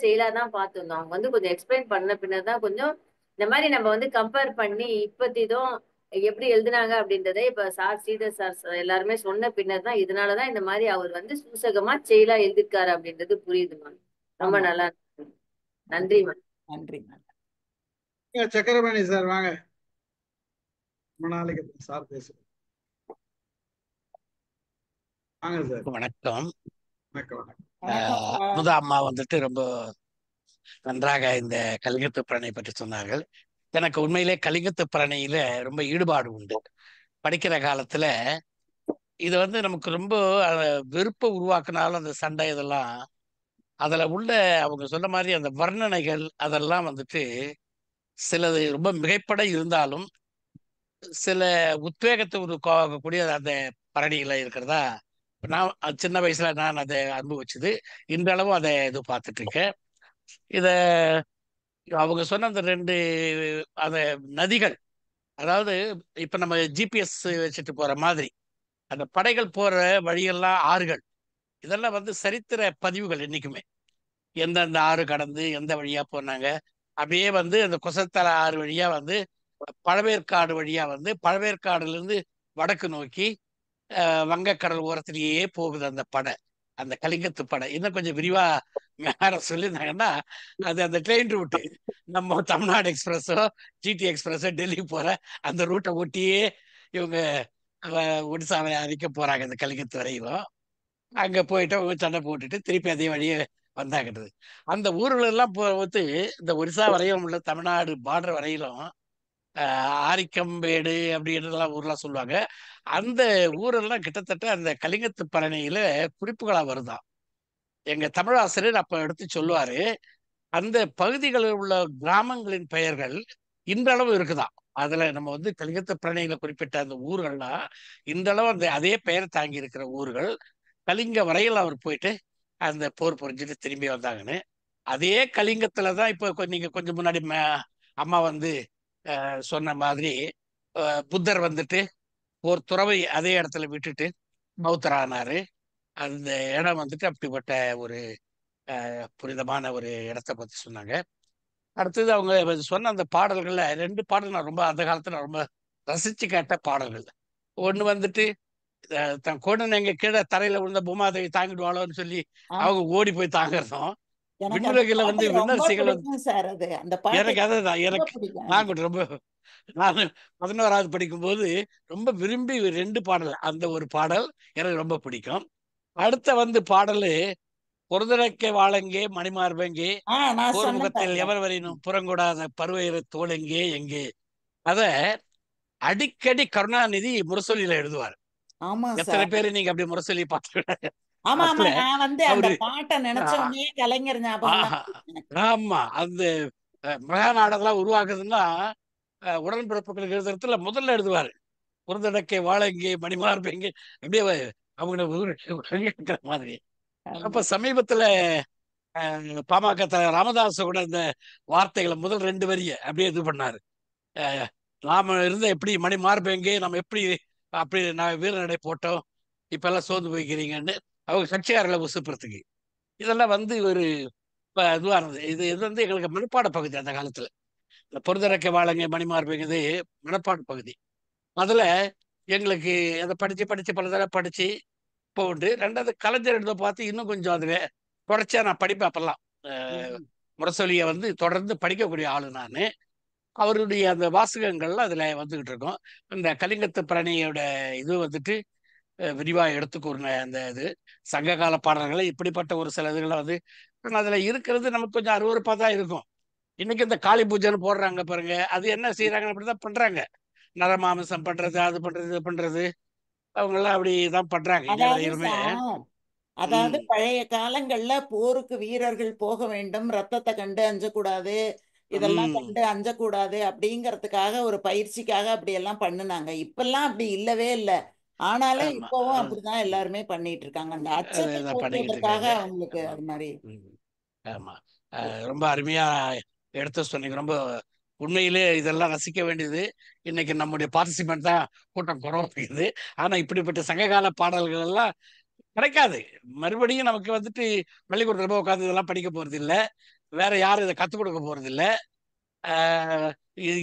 செயலாதான் பார்த்துருந்தோம். அவங்க வந்து கொஞ்சம் எக்ஸ்பிளைன் பண்ண பின்னர் தான் கொஞ்சம் இந்த மாதிரி நம்ம வந்து கம்பேர் பண்ணி இப்பத்திதும் எப்படி எழுதுனாங்க அப்படின்றத இப்ப சார் ஸ்ரீதர் சார் எல்லாருமே சொன்ன பின்னர் தான் இதனாலதான் இந்த மாதிரி அவர் வந்து சூசகமா செயலா எழுதிருக்காரு அப்படின்றது புரியுதுமா. ரொம்ப நல்லா இருக்கு. நன்றிமா. நன்றிமா. சக்கரபாணி சார் வாங்க. ரொம்ப நாளைக்கு சார் பேசுறேன். வணக்கம். முத அம்மா வந்துட்டு ரொம்ப நன்றாக இந்த கலிங்கத்து பிரணை பற்றி சொன்னார்கள். எனக்கு உண்மையிலே கலிங்கத்து பிரணையில ரொம்ப ஈடுபாடு உண்டு. படிக்கிற காலத்துல இது வந்து நமக்கு ரொம்ப வெறுப்பை உருவாக்குனாலும் அந்த சண்டை இதெல்லாம் அதுல உள்ள அவங்க சொன்ன மாதிரி அந்த வர்ணனைகள் அதெல்லாம் வந்துட்டு சிலது ரொம்ப மிகைப்பட இருந்தாலும் சில உத்வேகத்தை உருவாக்கக்கூடிய அந்த பரணியில இருக்கிறதா நான் சின்ன வயசுல நான் அதை அனுபவிச்சது. இன்றளவும் அதை இது பார்த்துட்டு இருக்கேன். இத அவங்க சொன்ன அந்த 2 அந்த நதிகள், அதாவது இப்ப நம்ம ஜிபிஎஸ் வச்சுட்டு போற மாதிரி அந்த படைகள் போற வழியெல்லாம் ஆறுகள், இதெல்லாம் வந்து சரித்திர பதிவுகள். என்னைக்குமே எந்தெந்த ஆறு கடந்து எந்த வழியா போனாங்க, அப்படியே வந்து அந்த கொசத்தலை ஆறு வழியா வந்து பழவேற்காடு வழியா வந்து பழவேற்காடுல இருந்து வடக்கு நோக்கி வங்கக்கடல் ஓரத்திலேயே போகுது அந்த படை, அந்த கலிங்கத்து படை. இன்னும் கொஞ்சம் விரிவா மேல சொல்லியிருந்தாங்கன்னா அது அந்த ட்ரெயின் ரூட்டு நம்ம தமிழ்நாடு எக்ஸ்பிரஸோ ஜிடி எக்ஸ்பிரஸோ டெல்லி போற அந்த ரூட்டை ஒட்டியே இவங்க ஒடிசாவை அறிக்க போறாங்க இந்த கலிங்கத்து வரையிலும். அங்க போயிட்டு அவங்க சண்டை போட்டுட்டு திருப்பி அதே வழியே வந்தாக்கிட்டது. அந்த ஊர்கள் எல்லாம் போது இந்த ஒரிசா வரையிலும் உள்ள தமிழ்நாடு பார்டர் வரையிலும் ஆரிக்கம்பேடு அப்படின்றதெல்லாம் ஊர்லாம் சொல்லுவாங்க. அந்த ஊரெல்லாம் கிட்டத்தட்ட அந்த கலிங்கத்து பரணியில குறிப்புகளா வருதான். எங்க தமிழாசிரியர் அப்ப எடுத்து சொல்லுவாரு, அந்த பகுதிகளில் உள்ள கிராமங்களின் பெயர்கள் இன்றளவு இருக்குதான். அதுல நம்ம வந்து கலிங்கத்து பரணியில குறிப்பிட்ட அந்த ஊர்கள்லாம் இன்றளவு அந்த அதே பெயர் தாங்கி இருக்கிற ஊர்கள். கலிங்க வரையில் அவர் போயிட்டு அந்த போர் புரிஞ்சுட்டு திரும்பி வந்தாங்கன்னு. அதே கலிங்கத்துலதான் இப்ப நீங்க கொஞ்சம் முன்னாடி அம்மா வந்து சொன்ன மாதிரி புத்தர் வந்துட்டு ஒரு துறவை அதே இடத்துல விட்டுட்டு பௌத்தரானாரு. அந்த இடம் வந்துட்டு அப்படிப்பட்ட ஒரு புனிதமான ஒரு இடத்த பத்தி சொன்னாங்க. அடுத்தது அவங்க சொன்ன அந்த பாடல்கள்ல 2 பாடல் நான் ரொம்ப அந்த காலத்துல ரொம்ப ரசிச்சு கேட்ட பாடல்கள். ஒண்ணு வந்துட்டு தன் கொண்டு எங்க கீழே தரையில விழுந்த பூமாதேவி தாங்கிடுவாளோன்னு சொல்லி அவங்க ஓடி போய் தாங்கிறதும், விண்ணுலகில வந்து விண்ணரசிகள் எனக்கு அதுதான் நான் கூட ரொம்ப நான் 11வது படிக்கும்போது ரொம்ப விரும்பி 2 பாடல், அந்த ஒரு பாடல் எனக்கு ரொம்ப பிடிக்கும். அடுத்த வந்து பாடலு பொருதரைக்க வாழெங்கே மணிமார்பெங்கே போர்முகத்தில் எவர் வரையினும் புறங்கூடாத பருவயிறு தோளெங்கே எங்கே. அத அடிக்கடி கருணாநிதி முரசொலியில எழுதுவார். எத்தனை பேரு நீங்க அப்படி முரசொலி பார்த்து ஆமா அந்த மகா நாடகம் உருவாக்குதுன்னா உடன்பிறப்புகளுக்கு எழுதுறதுல முதல்ல எழுதுவாரு. புறந்தடக்கை வாழங்கே மணிமார்பெங்கே அப்படியே அவங்க மாதிரி. அப்ப சமீபத்துல பாமக ராமதாஸ் கூட இந்த வார்த்தைகளை முதல் 2 வரிய அப்படியே இது பண்ணாரு. நாம இருந்த எப்படி மணிமார்பெங்கே நம்ம எப்படி அப்படி நான் வீரநடை போட்டோம், இப்ப எல்லாம் சோர்ந்து போய்க்கிறீங்கன்னு அவங்க கட்சியாரில் உசுப்புறதுக்கு. இதெல்லாம் வந்து ஒரு இதுவா இருந்தது. இது வந்து எங்களுக்கு மனப்பாட பகுதி. அந்த காலத்துல இந்த பொருதரக்க வாழங்க மணிமார்பெங்கிறது மனப்பாட பகுதி. அதுல எங்களுக்கு அதை படிச்சு பல தடவை படிச்சு போண்டு. 2வது கலைஞர் எழுத பார்த்து இன்னும் கொஞ்சம் அதுவே குறைச்சா நான் படிப்பேன். அப்பெல்லாம் முரசொலியை வந்து தொடர்ந்து படிக்கக்கூடிய ஆளு நான். அவருடைய அந்த வாசகங்கள்லாம் அதுல வந்துகிட்டு இருக்கோம். இந்த கலிங்கத்து பிரணியோட இது வந்துட்டு விரிவாக எடுத்துக்கூறின அந்த இது சங்ககால பாடல்களை இப்படிப்பட்ட ஒரு சில இதுகளை வந்து அதுல இருக்கிறது நமக்கு கொஞ்சம் அருவருப்பா தான் இருக்கும். இன்னைக்கு இந்த காளி பூஜைன்னு போடுறாங்க பாருங்க, அது என்ன செய்யறாங்கன்னு அப்படிதான் பண்றாங்க. நரமாமிசம் பண்றது, அது பண்றது, இது பண்றது, அவங்க எல்லாம் அப்படிதான் பண்றாங்க இனி வரையிலுமே. அதாவது பழைய காலங்கள்ல போருக்கு வீரர்கள் போக வேண்டும், ரத்தத்தை கண்டு அஞ்சக்கூடாது, இதெல்லாம் கண்டு அஞ்சக்கூடாது அப்படிங்கறதுக்காக ஒரு பயிற்சிக்காக அப்படி எல்லாம் பண்ணுனாங்க. இப்பெல்லாம் அப்படி இல்லவே இல்லை. ஆனாலும் இப்பவும் அப்படிதான் எல்லாருமே பண்ணிட்டு இருக்காங்க. அந்த அச்சத்தை போக்குவதற்காக அவங்களுக்கு அது மாதிரி. ஆமா, ரொம்ப அருமையா எடுத்து சொன்னீங்க. ரொம்ப உண்மையிலே இதெல்லாம் ரசிக்க வேண்டியது. இன்னைக்கு நம்முடைய பார்ட்டிசிபென்ட் தான் கூட்டம் குறவாகுது. ஆனா இப்படிப்பட்ட சங்ககால பாடல்கள் எல்லாம் கிடைக்காது. மறுபடியும் நமக்கு வந்துட்டு பள்ளிக்கூடத்துல உட்காந்து இதெல்லாம் படிக்க போறது இல்லை, வேற யாரும் இதை கத்துக் கொடுக்க போறது இல்லை.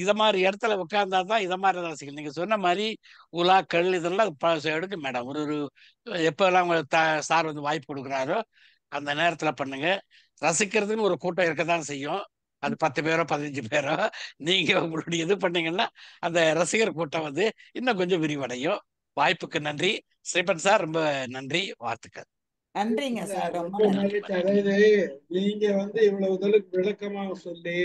இத மாதிரி இடத்துல உட்கார்ந்தா தான் இதை மாதிரி ரசிக்கணும். நீங்க சொன்ன மாதிரி உலாக்கள் இதெல்லாம் எடுக்க மேடம். ஒரு எப்பெல்லாம் சார் வந்து வாய்ப்பு கொடுக்குறாரோ அந்த நேரத்துல பண்ணுங்க. ரசிக்கிறதுன்னு ஒரு கூட்டம் இருக்கத்தான் செய்யும். அது 10 பேரோ 15 பேரோ. நீங்க உங்களுடைய இது பண்ணீங்கன்னா அந்த ரசிகர் கூட்டம் வந்து இன்னும் கொஞ்சம் விரிவடையும். வாய்ப்புக்கு நன்றி ஸ்ரீபன் சார், ரொம்ப நன்றி, வாழ்த்துக்கள். நன்றிங்க சார், ரொம்ப நன்றி. அதாவது நீங்க வந்து இவ்வளவு விளக்கமாக சொல்லி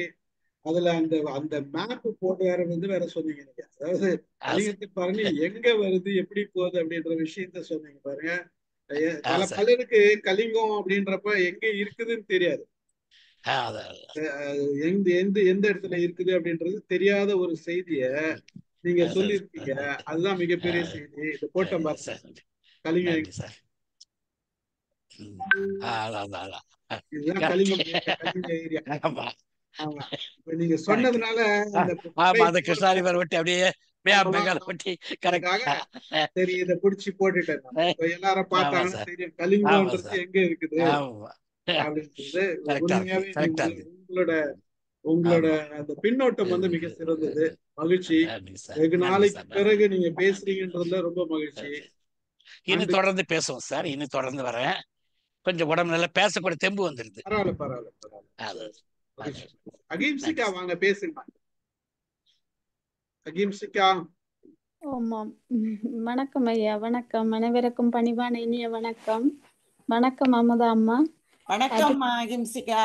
அதுல அந்த அந்த மேப் போட்டு வேற சொன்னீங்க நீங்க. அதாவது கலிங்கத்து பரணி எங்க வருது எப்படி போகுது அப்படின்ற விஷயத்த சொன்னீங்க பாருங்க. பல பலருக்கு கலிங்கம் அப்படின்றப்ப எங்க இருக்குதுன்னு தெரியாது. எந்த எந்த எந்த இடத்துல இருக்குது அப்படின்றது தெரியாத ஒரு செய்திய நீங்க சொல்லிருக்கீங்க. அதுதான் மிகப்பெரிய செய்தி. இது போட்ட பாருங்க கலிங்கம். இதுதான் கலிங்கம் ஏரியா. ஆமா, இப்ப நீங்க சொன்னதுனால அந்த கிருஷ்ணாரிவர் ஒட்டி அப்படியே சரி இத புடிச்சு போட்டுட்டேன். இப்ப எல்லாரும் பார்த்தாங்கன்னா தெரியும் கலிங்கம்ன்றது எங்க இருக்குது அப்படின்றது. உண்மையாவே உங்களோட அந்த பின்னோட்டம் வந்து மிக சிறந்தது. மகிழ்ச்சி. வெகு நாளைக்கு பிறகு நீங்க பேசுறீங்கன்றதுல ரொம்ப மகிழ்ச்சி. இன்னும் தொடர்ந்து பேசுவோம் சார். இன்னும் தொடர்ந்து வரேன். கொஞ்சம் உடம்பு நல்லா பேசக்கூடிய தெம்பு வந்துருது. பரவாயில்ல. அகிம்சிகா வாங்க பேசுங்க. அகிம்சிகா. ஆமாம், வணக்கம் ஐயா. வணக்கம். அனைவருக்கும் பணிவான இனிய வணக்கம். வணக்கம் அமுதா அம்மா. வணக்கம் அகிம்சிகா.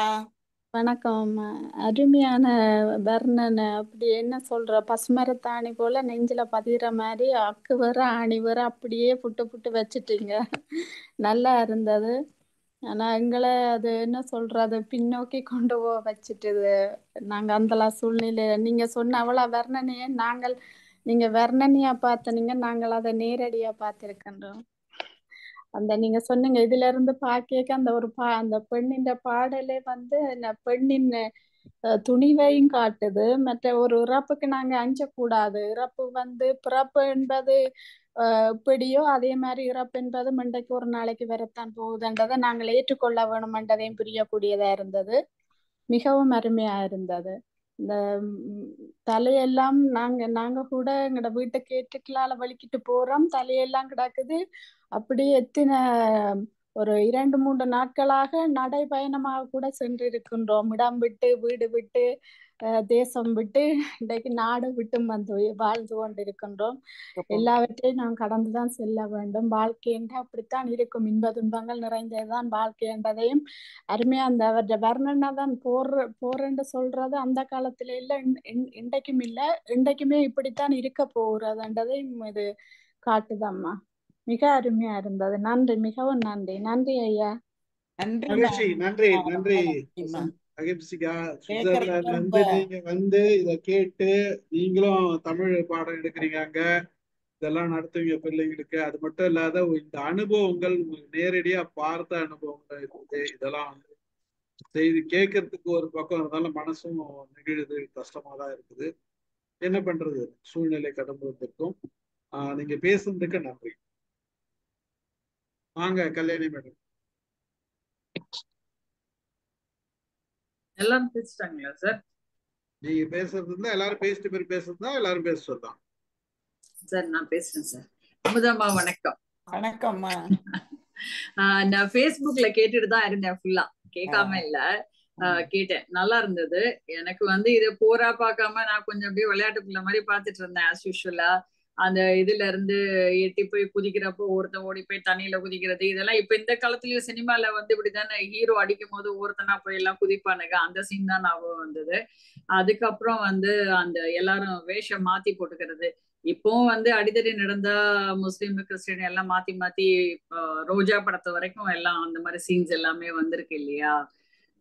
வணக்கம் அம்மா. அருமையான வர்ணனை. அப்படி என்ன சொல்ற, பசுமரத்தாணி போல நெஞ்சில பதிகிற மாதிரி அக்கு வர ஆணி வர அப்படியே புட்டு வச்சுட்டீங்க. நல்லா இருந்தது. ஆனா எங்களை அது என்ன சொல்றது, பின்னோக்கி கொண்டு போக வச்சுட்டுது. நாங்க அந்த சூழ்நிலை நீங்க சொன்ன அவ்வளவு வர்ணனையை நீங்க வர்ணனையா பார்த்தனீங்க, நாங்கள் அதை நேரடியா பார்த்திருக்கின்றோம். அந்த நீங்க சொன்னீங்க இதுல இருந்து பாக்க அந்த ஒரு அந்த பெண்ணின் பாடலே வந்து பெண்ணின் துணிவையும் காட்டுது. மற்ற ஒரு இறப்புக்கு நாங்க அஞ்சக்கூடாது. இறப்பு வந்து பிறப்பு என்பது இப்படியோ அதே மாதிரி இறப்பு என்பது மண்டைக்கு ஒரு நாளைக்கு வரத்தான் போகுதுன்றதை நாங்கள் ஏற்றுக்கொள்ள வேணுமென்றதையும் புரியக்கூடியதா இருந்தது. மிகவும் அருமையா இருந்தது. இந்த தலையெல்லாம் நாங்க கூட எங்களோட வீட்டுக்கு ஏற்றுக்களால வலிக்கிட்டு போறோம். தலையெல்லாம் கிடக்குது. அப்படியே எத்தனை ஒரு 2-3 நாட்களாக நடைபயணமாக கூட சென்றிருக்கின்றோம். இடம் விட்டு வீடு விட்டு தேசம் விட்டு இன்றைக்கு நாடு விட்டு வந்து வாழ்ந்து கொண்டிருக்கின்றோம். எல்லாவற்றையும் நாம் கடந்துதான் செல்ல வேண்டும். வாழ்க்கை என்று அப்படித்தான் இருக்கும். இன்ப துன்பங்கள் நிறைந்ததுதான் வாழ்க்கை என்பதையும் அருமையா அந்த அவருடைய வர்ணனை தான் போறேன்னு சொல்றது அந்த காலத்துல இல்ல, இன்றைக்கும் இல்ல, இன்றைக்குமே இப்படித்தான் இருக்க போகிறதுன்றதையும் இது காட்டுதம்மா. மிக அருமையா இருந்தது. நன்றி, மிகவும் நன்றி. நன்றி ஐயா. நன்றி. அகிம்சிகா, சுவிட்சர்லாந்துல இருந்து நீங்க வந்து இத கேட்டு நீங்களும் தமிழ் பாடம் எடுக்கிறீங்க, இதெல்லாம் நடத்துவீங்க பிள்ளைங்களுக்கு. அது மட்டும் இல்லாத இந்த அனுபவங்கள் நேரடியா பார்த்த அனுபவங்கள் இருக்குது. இதெல்லாம் வந்து செய்தி கேட்கறதுக்கு ஒரு பக்கம் இருந்தாலும் மனசும் நெகிழுது, கஷ்டமா தான் இருக்குது. என்ன பண்றது, சூழ்நிலை கடந்து வந்திருக்கும். நீங்க பேசுறதுக்கு நன்றி. வாங்க கல்யாணி மேடம். எல்லாரும் பேசிட்டாங்களா சார்? நீங்க பேசுறது இருந்தா எல்லாரும் பேசிட்டு பேர் பேசுறதா எல்லாரும் பேசுறதுதான் சார்? நான் பேசுறேன் சார். அமுதாம்மா வணக்கம். வணக்கம்மா. நான் Facebookல கேட்டுட்டு தான் இருந்தேன். ஃபுல்லா கேட்காம இல்ல, கேட்டேன். நல்லா இருந்தது. எனக்கு வந்து இதை போரா பார்க்காம நான் கொஞ்சம் அப்படியே விளையாட்டுக்குள்ள மாதிரி பாத்துட்டு இருந்தேன் ஆஸ் யூஷுவலா. அந்த இதுல இருந்து எட்டி போய் குதிக்கிறப்போ ஒருத்தன் ஓடி போய் தண்ணியில குதிக்கிறது, இதெல்லாம் இப்ப இந்த காலத்துலயும் சினிமால வந்து இப்படித்தானே ஹீரோ அடிக்கும் போது ஒருத்தனா போய் எல்லாம் குதிப்பானுங்க. அந்த சீன் தான் ஞாபகம் வந்தது. அதுக்கப்புறம் வந்து அந்த எல்லாரும் வேஷம் மாத்தி போட்டுக்கிறது. இப்பவும் வந்து அடிதடி நடந்தா முஸ்லீம் கிறிஸ்டின் எல்லாம் மாத்தி மாத்தி ரோஜா படத்தை வரைக்கும் எல்லாம் அந்த மாதிரி சீன்ஸ் எல்லாமே வந்திருக்கு இல்லையா?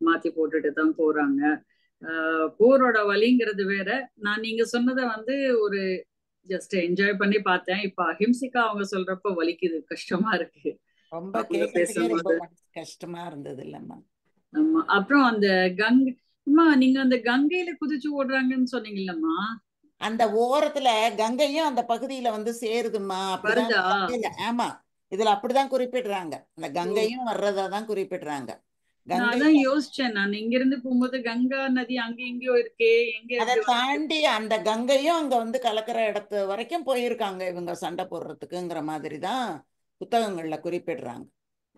மாத்தி போட்டுட்டு தான் போறாங்க. போரோட வலிங்கிறது வேற. நான் நீங்க சொன்னதை வந்து ஒரு ஜஸ்ட் என்ஜாய் பண்ணி பார்த்தேன். இப்ப அஹிம்சிகா அவங்க சொல்றப்ப வலிக்குது, கஷ்டமா இருக்கு. ரொம்ப பேசும்போது கஷ்டமா இருந்தது இல்லம்மா. ஆமா. அப்புறம் அந்த கங்கை, நீங்க அந்த கங்கையில குதிச்சு ஓடுறாங்கன்னு சொன்னீங்கல்லம்மா, அந்த ஓரத்துல கங்கையும் அந்த பகுதியில வந்து சேருதுமா. ஆமா, இதுல அப்படிதான் குறிப்பிடுறாங்க. அந்த கங்கையும் வர்றதான் குறிப்பிடுறாங்க. அதான் யோசிச்சேன் நான், இங்க இருந்து போகும்போது கங்கா நதி அங்க எங்கேயோ இருக்கே, எங்க அதை தாண்டி அந்த கங்கையும் அங்க வந்து கலக்கிற இடத்து வரைக்கும் போயிருக்காங்க இவங்க சண்டை போடுறதுக்குங்கிற மாதிரிதான் புத்தகங்கள்ல குறிப்பிடுறாங்க.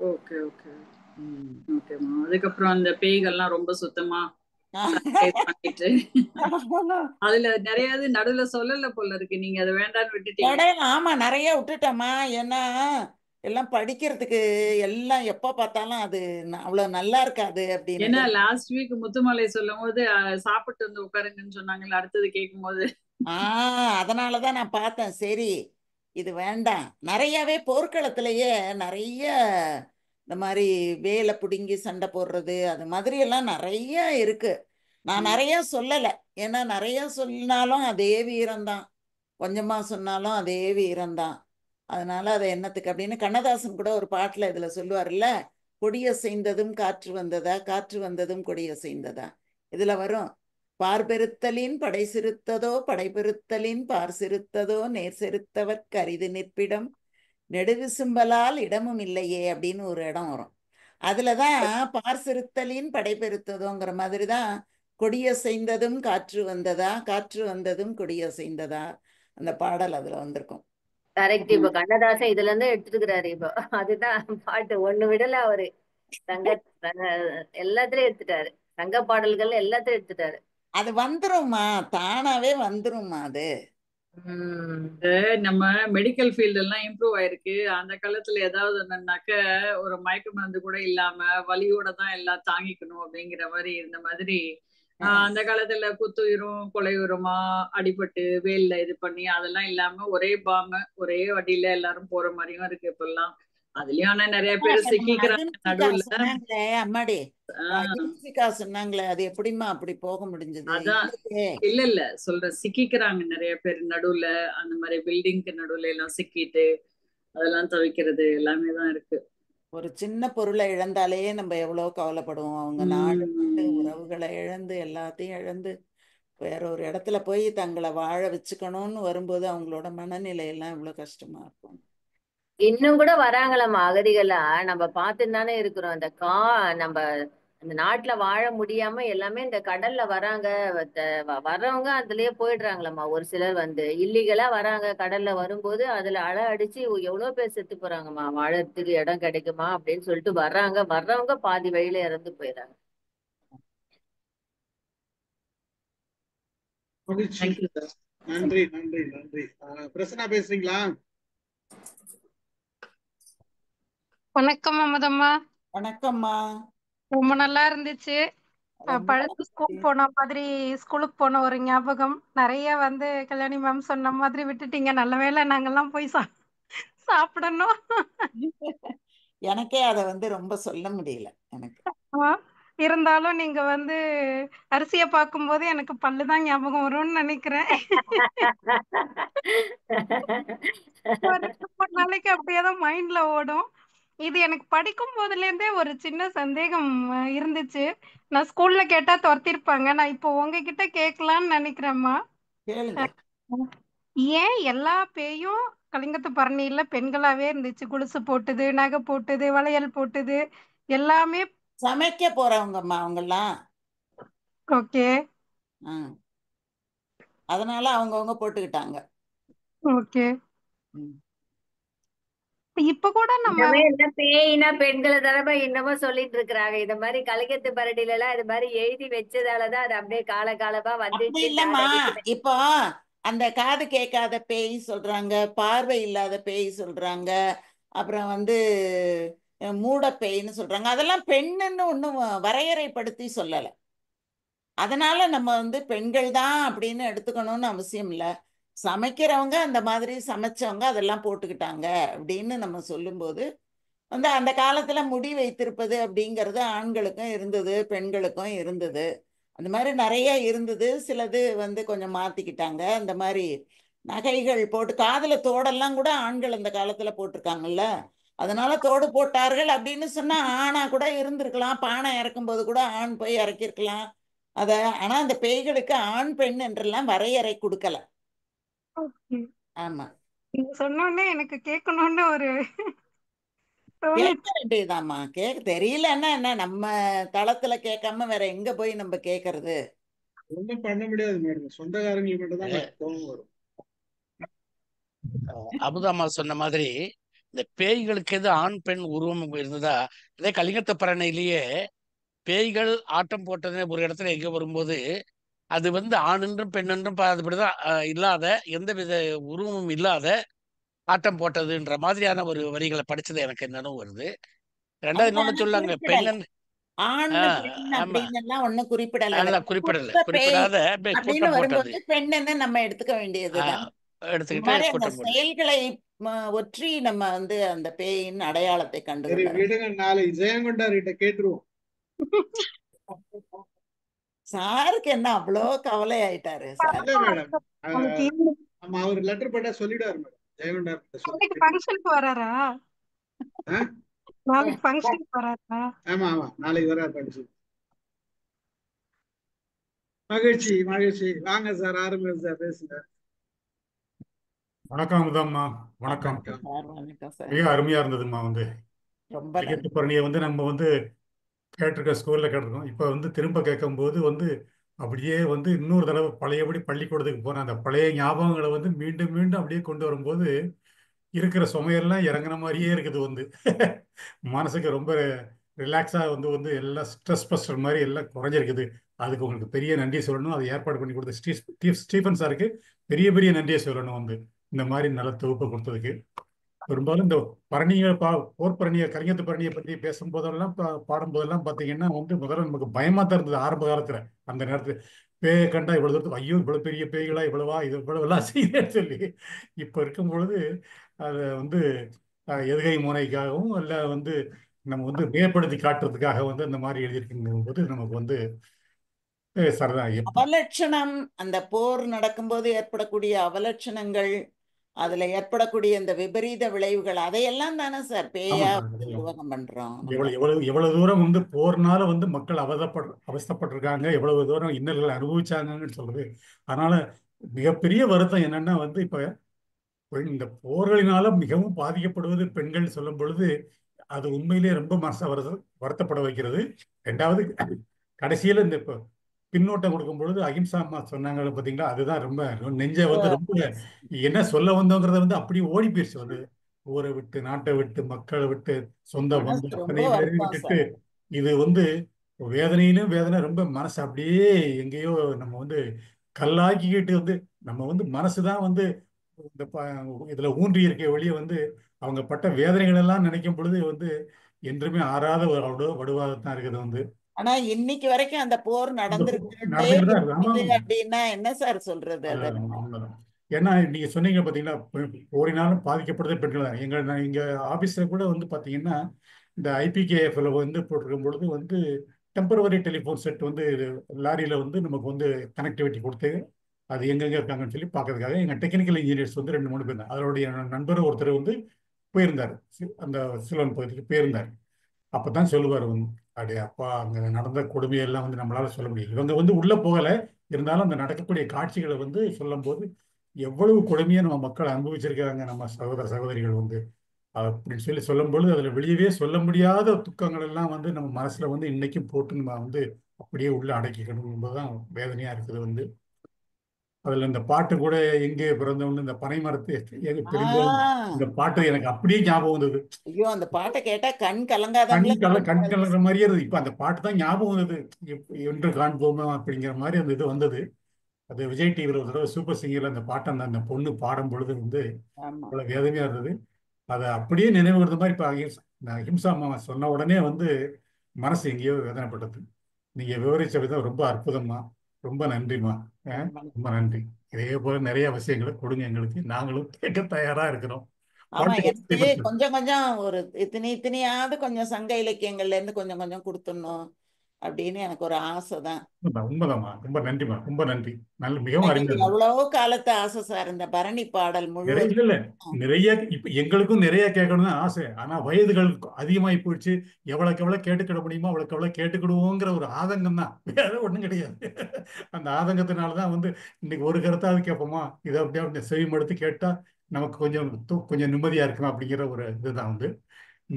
ஓகே ஓகே ஓகேமா. அதுக்கப்புறம் அந்த பேய்கள்லாம் ரொம்ப சுத்தமா பண்ணிட்டு அதுல நிறைய நடுவுல சொல்லல போல இருக்கு. நீங்க அதை வேண்டான்னு விட்டுட்டீங்க. ஆமா, நிறைய விட்டுட்டோமா. ஏன்னா எல்லாம் படிக்கிறதுக்கு எல்லாம் எப்ப பார்த்தாலும் அது அவ்வளவு நல்லா இருக்காது அப்படின்னு. ஏன்னா லாஸ்ட் வீக் முத்துமலை சொல்லும் போது சாப்பிட்டு வந்து உட்காருங்கன்னு சொன்னாங்கல்ல, அடுத்தது கேட்கும் போது அதனாலதான் நான் பார்த்தேன். சரி இது வேண்டாம். நிறையவே போர்க்களத்திலேயே நிறைய இந்த மாதிரி வேலை பிடுங்கி சண்டை போடுறது அது மாதிரி எல்லாம் நிறைய இருக்கு. நான் நிறைய சொல்லலை, ஏன்னா நிறைய சொன்னாலும் அதே வீரம்தான், கொஞ்சமா சொன்னாலும் அதே வீரம்தான். அதனால அதை என்னத்துக்கு அப்படின்னு கண்ணதாசன் கூட ஒரு பாட்டுல இதுல சொல்லுவார்ல, கொடியசைந்ததும் காற்று வந்ததா, காற்று வந்ததும் கொடியசைந்ததா. இதுல வரும், பார் பெருத்தலின் படை சிறுத்ததோ, படை பெருத்தலின் பார் சிறுத்ததோ, நேர் சிறுத்தவர்க்கு அரிது நிற்பிடம், நெடுவிசும்பலால் இடமும் இல்லையே அப்படின்னு ஒரு இடம் வரும். அதுலதான் பார் சிறுத்தலின் படை பெருத்ததோங்கிற மாதிரிதான் கொடியசைந்ததும் காற்று வந்ததா, காற்று வந்ததும் கொடியசைந்ததா அந்த பாடல் அதுல வந்திருக்கும். கரெக்ட். இப்ப கண்ணதாசன் இதுல இருந்து எடுத்துக்கிறாரு. இப்போ அதுதான் பாட்டு ஒண்ணு விடல அவரு. சங்க எல்லாத்துலயும் எடுத்துட்டாரு, சங்க பாடல்கள் எல்லாத்தையும் எடுத்துட்டாரு. அது வந்துரும்மா, தானாவே வந்துரும்மா அது. நம்ம மெடிக்கல் ஃபீல்டு எல்லாம் இம்ப்ரூவ் ஆயிருக்கு. அந்த காலத்துல ஏதாவது ஒண்ணுனாக்க ஒரு மயக்க மருந்து கூட இல்லாம வலியோட தான் எல்லாம் தாங்கிக்கணும் அப்படிங்கிற மாதிரி இருந்த மாதிரி அந்த காலத்துல குத்துயிரும் கொலையுரமா அடிபட்டு வேல்ல இது பண்ணி அதெல்லாம் இல்லாம ஒரே பாம்பு ஒரே வண்டியில எல்லாரும் போற மாதிரியும் இருக்கு இப்பெல்லாம். அதுலயும் ஆனா நிறைய பேர் சிக்கிக்கிறாங்க நடுவுல. அம்மாடி அஹிம்சிகா சொன்னாங்களே, அது எப்படிமா அப்படி போக முடிஞ்சது? அதான் இல்ல சொல்ற, சிக்கிக்கிறாங்க நிறைய பேர் நடுவுல, அந்த மாதிரி பில்டிங்க்கு நடுவுல எல்லாம் சிக்கிட்டு அதெல்லாம் தவிக்கிறது எல்லாமே தான் இருக்கு. ஒரு சின்ன பொருளை இழந்தாலே நம்ம எவ்வளவு கவலைப்படுவோம். அவங்க நாடு உறவுகளை இழந்து எல்லாத்தையும் இழந்து வேற ஒரு இடத்துல போய் தங்களை வாழ வச்சுக்கணும்னு வரும்போது அவங்களோட மனநிலை எல்லாம் எவ்வளவு கஷ்டமா இருக்கும். இன்னும் கூட வராங்களாமா அகதிகளா, நம்ம பார்த்துன்னு தானே இருக்கிறோம். அந்த நம்ம அந்த நாட்டுல வாழ முடியாம எல்லாமே இந்த கடல்ல வராங்க. வர்றவங்க அதுலயே போயிடுறாங்களாமா. ஒரு சிலர் வந்து இல்லீகலா வராங்க, கடல்ல வரும்போது அதுல அலை அடிச்சு எவ்வளவு பேர் செத்து போறாங்கம்மா. வாழறதுக்கு இடம் கிடைக்குமா அப்படின்னு சொல்லிட்டு வர்றவங்க பாதி வழியில இறந்து போயிடுறாங்க. நன்றி நன்றி நன்றி. பிரசன்னா பேசுறீங்களா? வணக்கம் அமுதம்மா. வணக்கம்மா. ரொம்ப நல்லா இருந்துச்சு. பழசு ஸ்கூல் போன மாதிரி ஸ்கூலுக்கு போன ஒரு ஞாபகம். நிறைய வந்து கல்யாணி மேம் சொன்ன மாதிரி விட்டுட்டீங்க. நல்ல வேளை நாங்கெல்லாம் போய் சாப்பிடணும். எனக்கே அதை வந்து ரொம்ப சொல்ல முடியல எனக்கு. இருந்தாலும் நீங்க வந்து அரிசிய பார்க்கும்போது எனக்கு பல்லுதான் ஞாபகம் வரும்னு நினைக்கிறேன். ஒரு நாளைக்கு அப்படியேதான் மைண்ட்ல ஓடும். இது எனக்கு படிக்கும் போதுல இருந்தே ஒரு சின்ன சந்தேகம் இருந்துச்சு. நான் ஸ்கூல்ல கேட்டா துரத்திருப்பாங்க. நான் இப்போ உங்ககிட்ட கேட்கலான்னு நினைக்கிறேம்மா. ஏன் எல்லா பேயும் கலிங்கத்து பரணியில பெண்களாவே இருந்துச்சு? குலுசு போட்டது, நகை போட்டது, வளையல் போட்டது எல்லாமே சமைக்க போறவங்கம்மா அவங்கெல்லாம். ஓகே. அதனால அவங்கவங்க போட்டுக்கிட்டாங்க. ஓகே. இப்ப கூட நம்ம பேயினா பெண்களை தடவை இன்னமும் சொல்லிட்டு இருக்கிறாங்க. இந்த மாதிரி கலிங்கத்து பரடியில எல்லாம் இது மாதிரி எழுதி வச்சதாலதான் அது அப்படியே காலகாலமா வந்துச்சு. இல்லம்மா, இப்போ அந்த காது கேட்காத பேய் சொல்றாங்க, பார்வை இல்லாத பேய் சொல்றாங்க, அப்புறம் வந்து மூட பேய்ன்னு சொல்றாங்க. அதெல்லாம் பெண்ணுன்னு ஒன்றும் வரையறைப்படுத்தி சொல்லலை. அதனால நம்ம வந்து பெண்கள் தான் அப்படின்னு எடுத்துக்கணும்னு அவசியம் இல்லை. சமைக்கிறவங்க அந்த மாதிரி சமைச்சவங்க அதெல்லாம் போட்டுக்கிட்டாங்க அப்படின்னு நம்ம சொல்லும்போது வந்து அந்த காலத்துல முடி வைத்திருப்பது அப்படிங்கிறது ஆண்களுக்கும் இருந்தது, பெண்களுக்கும் இருந்தது. அந்த மாதிரி நிறைய இருந்தது. சிலது வந்து கொஞ்சம் மாத்திக்கிட்டாங்க. அந்த மாதிரி நகைகள் போட்டு காதுல தோடெல்லாம் கூட ஆண்கள் அந்த காலத்துல போட்டிருக்காங்கல்ல, அதனால தோடு போட்டார்கள் அப்படின்னு சொன்னா ஆணா கூட இருந்திருக்கலாம். பானை இறக்கும்போது கூட ஆண் போய் இறக்கிருக்கலாம் அத. ஆனா அந்த பேய்களுக்கு ஆண் பெண் என்றெல்லாம் வரையறை கொடுக்கல. ஆமா, நீங்க சொன்னோடனே எனக்கு கேட்கணும்னு ஒரு கேட்க வேண்டியதாம்மா. தெரியலன்னா என்ன, நம்ம தளத்துல கேட்காம வேற எங்க போய் நம்ம கேட்கறது? ஒண்ணும் பண்ண முடியாது மேடம், சொந்தக்காரங்களுக்கு மட்டும் தான் கோபம் வரும். அமுதாமா சொன்ன மாதிரி இந்த பேய்களுக்கு எது ஆண் பெண் உருவம் இருந்ததா, இதே கலிங்கத்து பரணையிலேயே பேய்கள் ஆட்டம் போட்டதுன்னு ஒரு இடத்துல எங்க வரும்போது அது வந்து ஆணென்றும் பெண்ணென்றும் அப்படிதான் இல்லாத எந்த வித உருவமும் இல்லாத ஆட்டம் போட்டதுன்ற மாதிரியான ஒரு வரிகளை படிச்சது எனக்கு நினைவு வருது. ரெண்டாவது இன்னொன்னு சொல்லாங்க, பெண்ணன் குறிப்பிடாத பெண்ணன்னு நம்ம எடுத்துக்க வேண்டியதுதான். எடுத்துக்கிட்டு செயல்களை ஒற்றி நம்ம வந்து அந்த பேயின் அடையாளத்தை சரி கண்டுகொள்ளலாம். விடுங்க, நாளைக்கு ஜெயங்கொண்டார்கிட்ட கேட்டுருவோம். சாருக்கு என்ன அவ்வளோ கவலை ஆயிட்டாரு சார்? இல்ல மேடம், ஆமா அவர் லெட்டர் போட்டா சொல்லிடுவாரு மேடம். ஜெயங்கொண்டார்கிட்ட நாளைக்கு ஃபங்க்ஷனுக்கு வராரா? நாளைக்கு ஃபங்க்ஷனுக்கு வராரா? ஆமா ஆமா நாளைக்கு வர ஃபங்க்ஷன். மகிழ்ச்சி மகிழ்ச்சி. வாங்க சார், ஆரம்பிங்க சார், பேசுங்க. வணக்கம் அமுதாம்மா. வணக்கம். வணக்கம் சார். மிக அருமையா இருந்ததும்மா. ரொம்ப கலிங்கத்து பரணியை நம்ம கேட்டிருக்க ஸ்கூல்ல கேட்டிருக்கோம். இப்போ திரும்ப கேட்கும்போது அப்படியே இன்னொரு தடவை பழையபடி பள்ளிக்கூடத்துக்கு போன அந்த பழைய ஞாபகங்களை மீண்டும் மீண்டும் அப்படியே கொண்டு வரும்போது இருக்கிற சுமையெல்லாம் இறங்குன மாதிரியே இருக்குது. மனசுக்கு ரொம்ப ரிலாக்ஸா எல்லாம் ஸ்ட்ரெஸ் பஸ்டர் மாதிரி எல்லாம் குறைஞ்சிருக்குது. அதுக்கு உங்களுக்கு பெரிய நன்றி சொல்லணும். அதை ஏற்பாடு பண்ணி கொடுத்த ஸ்டீஃபன் சாருக்கு பெரிய பெரிய நன்றியை சொல்லணும். இந்த மாதிரி நல்ல தொகுப்பை கொடுத்ததுக்கு. பெரும்பாலும் இந்த பரணிகள் போர் பரணியை, கலிங்கத்து பரணியை பற்றி பேசும்போதெல்லாம் பாடும்போதெல்லாம் பார்த்தீங்கன்னா முதல்ல நமக்கு பயமா தான் இருந்தது ஆரம்ப காலத்துல. அந்த நேரத்துல பேயை கண்டா இவ்வளவு தூரத்துக்கு ஐயோ இவ்வளவு பெரிய பேய்களா, இவ்வளவா, இது இவ்வளவெல்லாம் செய்யுதுன்னு சொல்லி இப்ப இருக்கும் பொழுது அதை எதுகை முனைக்காகவும் இல்லை நம்ம மேம்படுத்தி காட்டுறதுக்காக அந்த மாதிரி எழுதியிருக்கும் போது நமக்கு சரிதான். அவலட்சணம், அந்த போர் நடக்கும்போது ஏற்படக்கூடிய அவலட்சணங்கள், அதுல ஏற்படக்கூடிய இந்த விபரீத விளைவுகள், அதையெல்லாம் தானே சார் பேயா உருவகம் பண்றோம். எவ்வளவு தூரம் போர்னால மக்கள் அவஸ்தப்பட்டிருக்காங்க, எவ்வளவு தூரம் இன்னல்கள் அனுபவிச்சாங்கன்னு சொல்றது. அதனால மிகப்பெரிய வருத்தம் என்னன்னா இப்ப இந்த போர்களினால மிகவும் பாதிக்கப்படுவது பெண்கள் சொல்லும் பொழுது அது உண்மையிலேயே ரொம்ப மனசை வருத்தப்பட வைக்கிறது. ரெண்டாவது கடைசியில இந்த இப்போ பின்னோட்டம் கொடுக்கும் பொழுது அகிம்சா அம்மா சொன்னாங்க பார்த்தீங்களா, அதுதான் ரொம்ப நெஞ்ச ரொம்ப என்ன சொல்ல வந்தோங்கிறத அப்படியே ஓடி போயிடுச்சு. ஊரை விட்டு, நாட்டை விட்டு, மக்களை விட்டு, சொந்த பந்தம் அத்தனை பேரையும் விட்டுட்டு இது வேதனையிலும் வேதனை. ரொம்ப மனசு அப்படியே எங்கேயோ நம்ம கல்லாக்கிக்கிட்டு நம்ம மனசுதான் இந்த இதுல ஊன்றி இருக்க வெளியே அவங்க பட்ட வேதனைகள் எல்லாம் நினைக்கும் பொழுது என்றுமே ஆறாத ஒரு வடுவாகத்தான் இருக்குது. ஆனா இன்னைக்கு வரைக்கும் அந்த போர் நடந்துருக்கு அப்படின்னா என்ன சார் சொல்றது? ஏன்னா நீங்க சொன்னீங்க பாத்தீங்களா, போரினாலும் பாதிக்கப்படுறது பெண்கள் தான். எங்க ஆபீஸ்ல கூட பாத்தீங்கன்னா இந்த IPKFல போட்டிருக்கும் பொழுது டெம்பரவரி டெலிஃபோன் செட் லாரியில நமக்கு கனெக்டிவிட்டி கொடுத்து அது எங்கெங்க இருக்காங்கன்னு சொல்லி பார்க்கறதுக்காக எங்க டெக்னிக்கல் இன்ஜினியர்ஸ் 2-3 பேர் தான். அதோடைய நண்பர் ஒருத்தர் போயிருந்தார், அந்த சிலோன் பகுதிக்கு போயிருந்தார். அப்பதான் சொல்லுவார், அப்படியே அப்பா அங்க நடந்த கொடுமையெல்லாம் நம்மளால சொல்ல முடியும். இவங்க உள்ள போகல, இருந்தாலும் அந்த நடக்கக்கூடிய காட்சிகளை சொல்லும் போது எவ்வளவு கொடுமையை நம்ம மக்கள் அனுபவிச்சிருக்காங்க, நம்ம சகோதர சகோதரிகள் அப்படின்னு சொல்லி சொல்லும் பொழுது அதுல வெளியவே சொல்ல முடியாத துக்கங்கள் எல்லாம் நம்ம மனசுல இன்னைக்கும் போட்டு நம்ம அப்படியே உள்ள அடக்கிக்கணும் என்பதுதான் வேதனையா இருக்குது. அதுல இந்த பாட்டு கூட எங்கே பிறந்தவன்னு இந்த பனை மரத்தை இந்த பாட்டு எனக்கு அப்படியே ஞாபகம் வந்தது. ஐயோ, அந்த பாட்டை கேட்டா கண் கலங்காத கண் கலங்குற மாதிரியே இருந்தது. இப்ப அந்த பாட்டு தான் ஞாபகம் வந்தது, என்று காண்போமா அப்படிங்கிற மாதிரி அந்த இது வந்தது. அது விஜய் டிவியில் ஒரு தடவை சூப்பர் சிங்கர்ல அந்த பாட்டை அந்த பொண்ணு பாடும் பொழுது அவ்வளவு வேதனையா இருந்தது. அதை அப்படியே நினைவுகிறது மாதிரி இப்ப அஹிம்சா அம்மா சொன்ன உடனே மனசு எங்கேயோ வேதனைப்பட்டது. நீங்க விவரிச்ச விதம் ரொம்ப அற்புதமா, ரொம்ப நன்றிமா, ரொம்ப நன்றி. இதே போல நிறைய விஷயங்களை கொடுங்க எங்களுக்கு, நாங்களும் கேட்க தயாரா இருக்கிறோம். கொஞ்சம் கொஞ்சம் ஒரு இத்தனையாவது கொஞ்சம் சங்க இலக்கியங்கள்ல இருந்து கொஞ்சம் கொஞ்சம் கொடுத்துடணும் அப்படின்னு எனக்கு ஒரு ஆசைதான். உண்மைதாம்மா, ரொம்ப நன்றிமா, ரொம்ப நன்றி. நல்ல மிகவும் அறிஞர். எவ்வளவோ காலத்து ஆசை சார் இந்த பரணி பாடல் முழுவதும். நிறைய இப்ப எங்களுக்கும் நிறைய கேட்கணும்னு ஆசை. ஆனா வயதுகள் அதிகமாகி போயிடுச்சு. எவ்வளவுக்கு எவ்வளவு கேட்டுக்கிட முடியுமோ அவ்வளவுக்கு எவ்வளவு கேட்டுக்கிடுவோங்கிற ஒரு ஆதங்கம் தான், வேற ஒண்ணும் கிடையாது. அந்த ஆதங்கத்தினாலதான் இன்னைக்கு ஒரு கருத்தாவது கேட்போமா, இதை அப்படியே செவிமடுத்து கேட்டா நமக்கு கொஞ்சம் நிம்மதியா இருக்குமா அப்படிங்கிற ஒரு இதுதான்.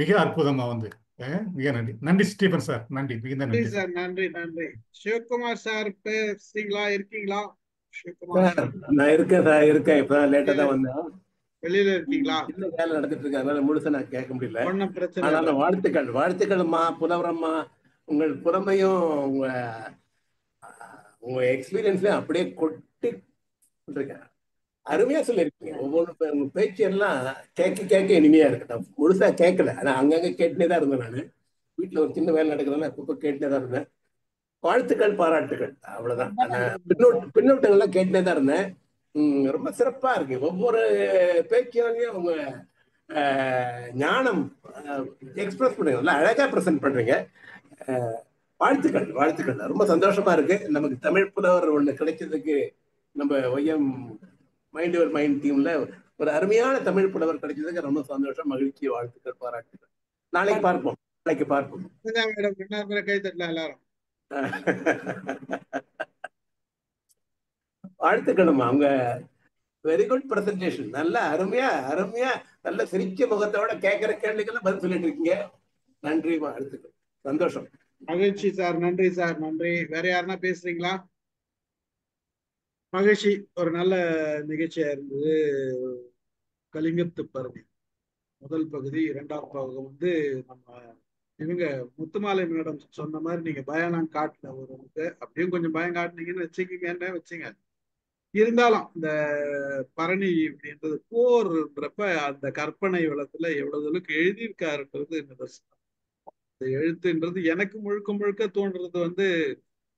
மிக அற்புதமா மிக நன்றி. நன்றி ஸ்டீபன் சார், நன்றி, மிகுந்த நன்றி சார். நன்றி நன்றி. சிவகுமார் சார் பேசுறீங்களா? இருக்கீங்களா? நான் இருக்கேன் சார், இருக்கேன். இப்பதான் லேட்டா தான் வந்தேன். வெளியில இருக்கீங்களா? இன்னும் வேலை நடந்துட்டு இருக்கு, அதனால முழுசா நான் கேட்க முடியல. ஒன்னும் பிரச்சனை இல்லை. வாழ்த்துக்கள்மா புலவரம்மா. உங்கள் புறமையும் உங்க எக்ஸ்பீரியன்ஸ்லயும் அப்படியே கொட்டி இருக்கேன். அருமையா சொல்லியிருக்கீங்க. ஒவ்வொரு பேச்சு எல்லாம் கேட்க இனிமையா இருக்கு. நான் முழுசா கேட்கல, ஆனா அங்கங்க கேட்டுனே தான் இருந்தேன். நான் வீட்டுல ஒரு சின்ன வேலை நடக்குதுன்னா அப்பப்போ கேட்டுனே தான் இருந்தேன். வாழ்த்துக்கள், பாராட்டுகள், அவ்வளவுதான். பின்னோட்டங்கள்லாம் கேட்டுனே தான் இருந்தேன். ரொம்ப சிறப்பா இருக்கு. ஒவ்வொரு பேச்சிலையும் அவங்க ஞானம் எக்ஸ்பிரஸ் பண்ணுங்க, நல்லா அழகா பிரசன்ட் பண்றீங்க. வாழ்த்துக்கள் வாழ்த்துக்கள். ரொம்ப சந்தோஷமா இருக்கு. நமக்கு தமிழ் புலவர் ஒண்ணு கிடைச்சதுக்கு நம்ம ஒய்எம் மைண்ட் யுவர் மைண்ட் டீம்ல ஒரு அருமையான தமிழ் புலவர் கிடைச்சதுக்கு ரொம்ப சந்தோஷம், மகிழ்ச்சி, வாழ்த்துக்கள், பாராட்டுகள். நாளைக்கு பார்ப்போம், நாளைக்கு பார்ப்போம். கை தட்டலாம் எல்லாரும். வாழ்த்துக்களும். அவங்க வெரி குட் பிரசன்டேஷன். நல்ல அருமையா அருமையா நல்ல சிரிச்ச முகத்தோட கேட்கிற கேள்விக்கெல்லாம் பதில் சொல்லிட்டு இருக்கீங்க. நன்றி, வாழ்த்துக்கள், சந்தோஷம். மகிழ்ச்சி சார், நன்றி சார், நன்றி. வேற யாருன்னா பேசுறீங்களா? மகிழ்ச்சி. ஒரு நல்ல நிகழ்ச்சியா இருந்தது. கலிங்கத்து பரணி முதல் பகுதி. இரண்டாம் பகுதி வந்து நம்ம இவங்க முத்துமாலை மேடம் சொன்ன மாதிரி நீங்க பயம் காட்டல ஒருவனுக்கு, அப்படியும் கொஞ்சம் பயம் காட்டினீங்கன்னு வச்சுக்கீங்கன்னு வச்சுங்க. இருந்தாலும் இந்த பரணி அப்படின்றது போர்ன்றப்ப அந்த கற்பனை வளத்துல எவ்வளவு அளவுக்கு எழுதியிருக்காருன்றது நிதர்சனம். இந்த எழுத்துன்றது எனக்கு முழுக்க முழுக்க தோன்றது வந்து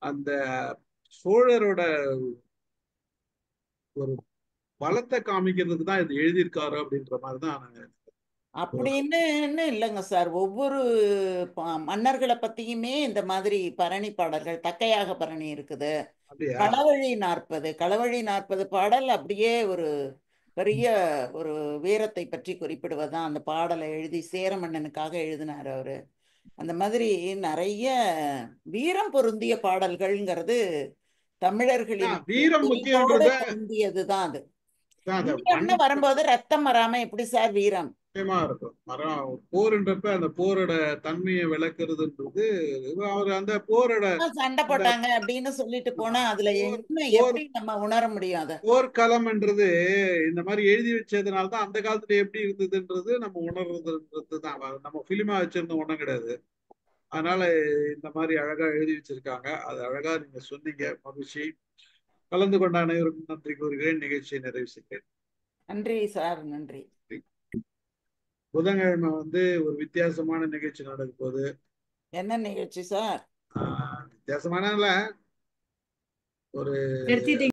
அந்த சோழரோட ஒரு பலத்தை காமிக்கிறதுக்கு தான் இது எழுதியிருக்காரு அப்படின்ற மாதிரிதான். அப்படின்னு இல்லைங்க சார், ஒவ்வொரு மன்னர்களை பத்தியுமே இந்த மாதிரி பரணி பாடல்கள், தக்கையாக பரணி இருக்குது, களவழி 40 பாடல் அப்படியே ஒரு பெரிய ஒரு வீரத்தை பற்றி குறிப்பிடுவதுதான். அந்த பாடலை எழுதி சேர மன்னனுக்காக எழுதினார் அவரு. அந்த மாதிரி நிறைய வீரம் பொருந்திய பாடல்கள்ங்கிறது தமிழர்களின் வீரம் முக்கியம்ன்றத பொருந்தியதுதான். அது வரும்போது ரத்தம் வராம எப்படி சார் வீரம் இருக்கும்? போருன்றப்ப அந்த போரோட தன்மையை விளக்குறதுன்றது அவர் அந்த போரோட சண்டை போட்டாங்க அப்படின்னு சொல்லிட்டு போனா அதுல என்ன எப்படி நம்ம உணர முடியும்? அத போர்க்களம்ன்றது இந்த மாதிரி எழுதி வச்சதுனால்தான் அந்த காலத்துல எப்படி இருந்ததுன்றது நம்ம உணர்றதுன்றதுதான். நம்ம பிலிமா வச்சிருந்த ஒண்ணும் கிடையாது. அதனால இந்த மாதிரி அழகா எழுதி வச்சிருக்காங்க. அது அழகா நீங்க சொன்னீங்க. மகிழ்ச்சி. கலந்து கொண்ட அனைவருக்கும் நன்றி கூறுகிறேன். நிகழ்ச்சியை நிறைவு செய்கிறேன். நன்றி சார், நன்றி. புதன்கிழமை வந்து ஒரு வித்தியாசமான நிகழ்ச்சி நடக்க போகுது. என்ன நிகழ்ச்சி சார்? வித்தியாசமான ஒரு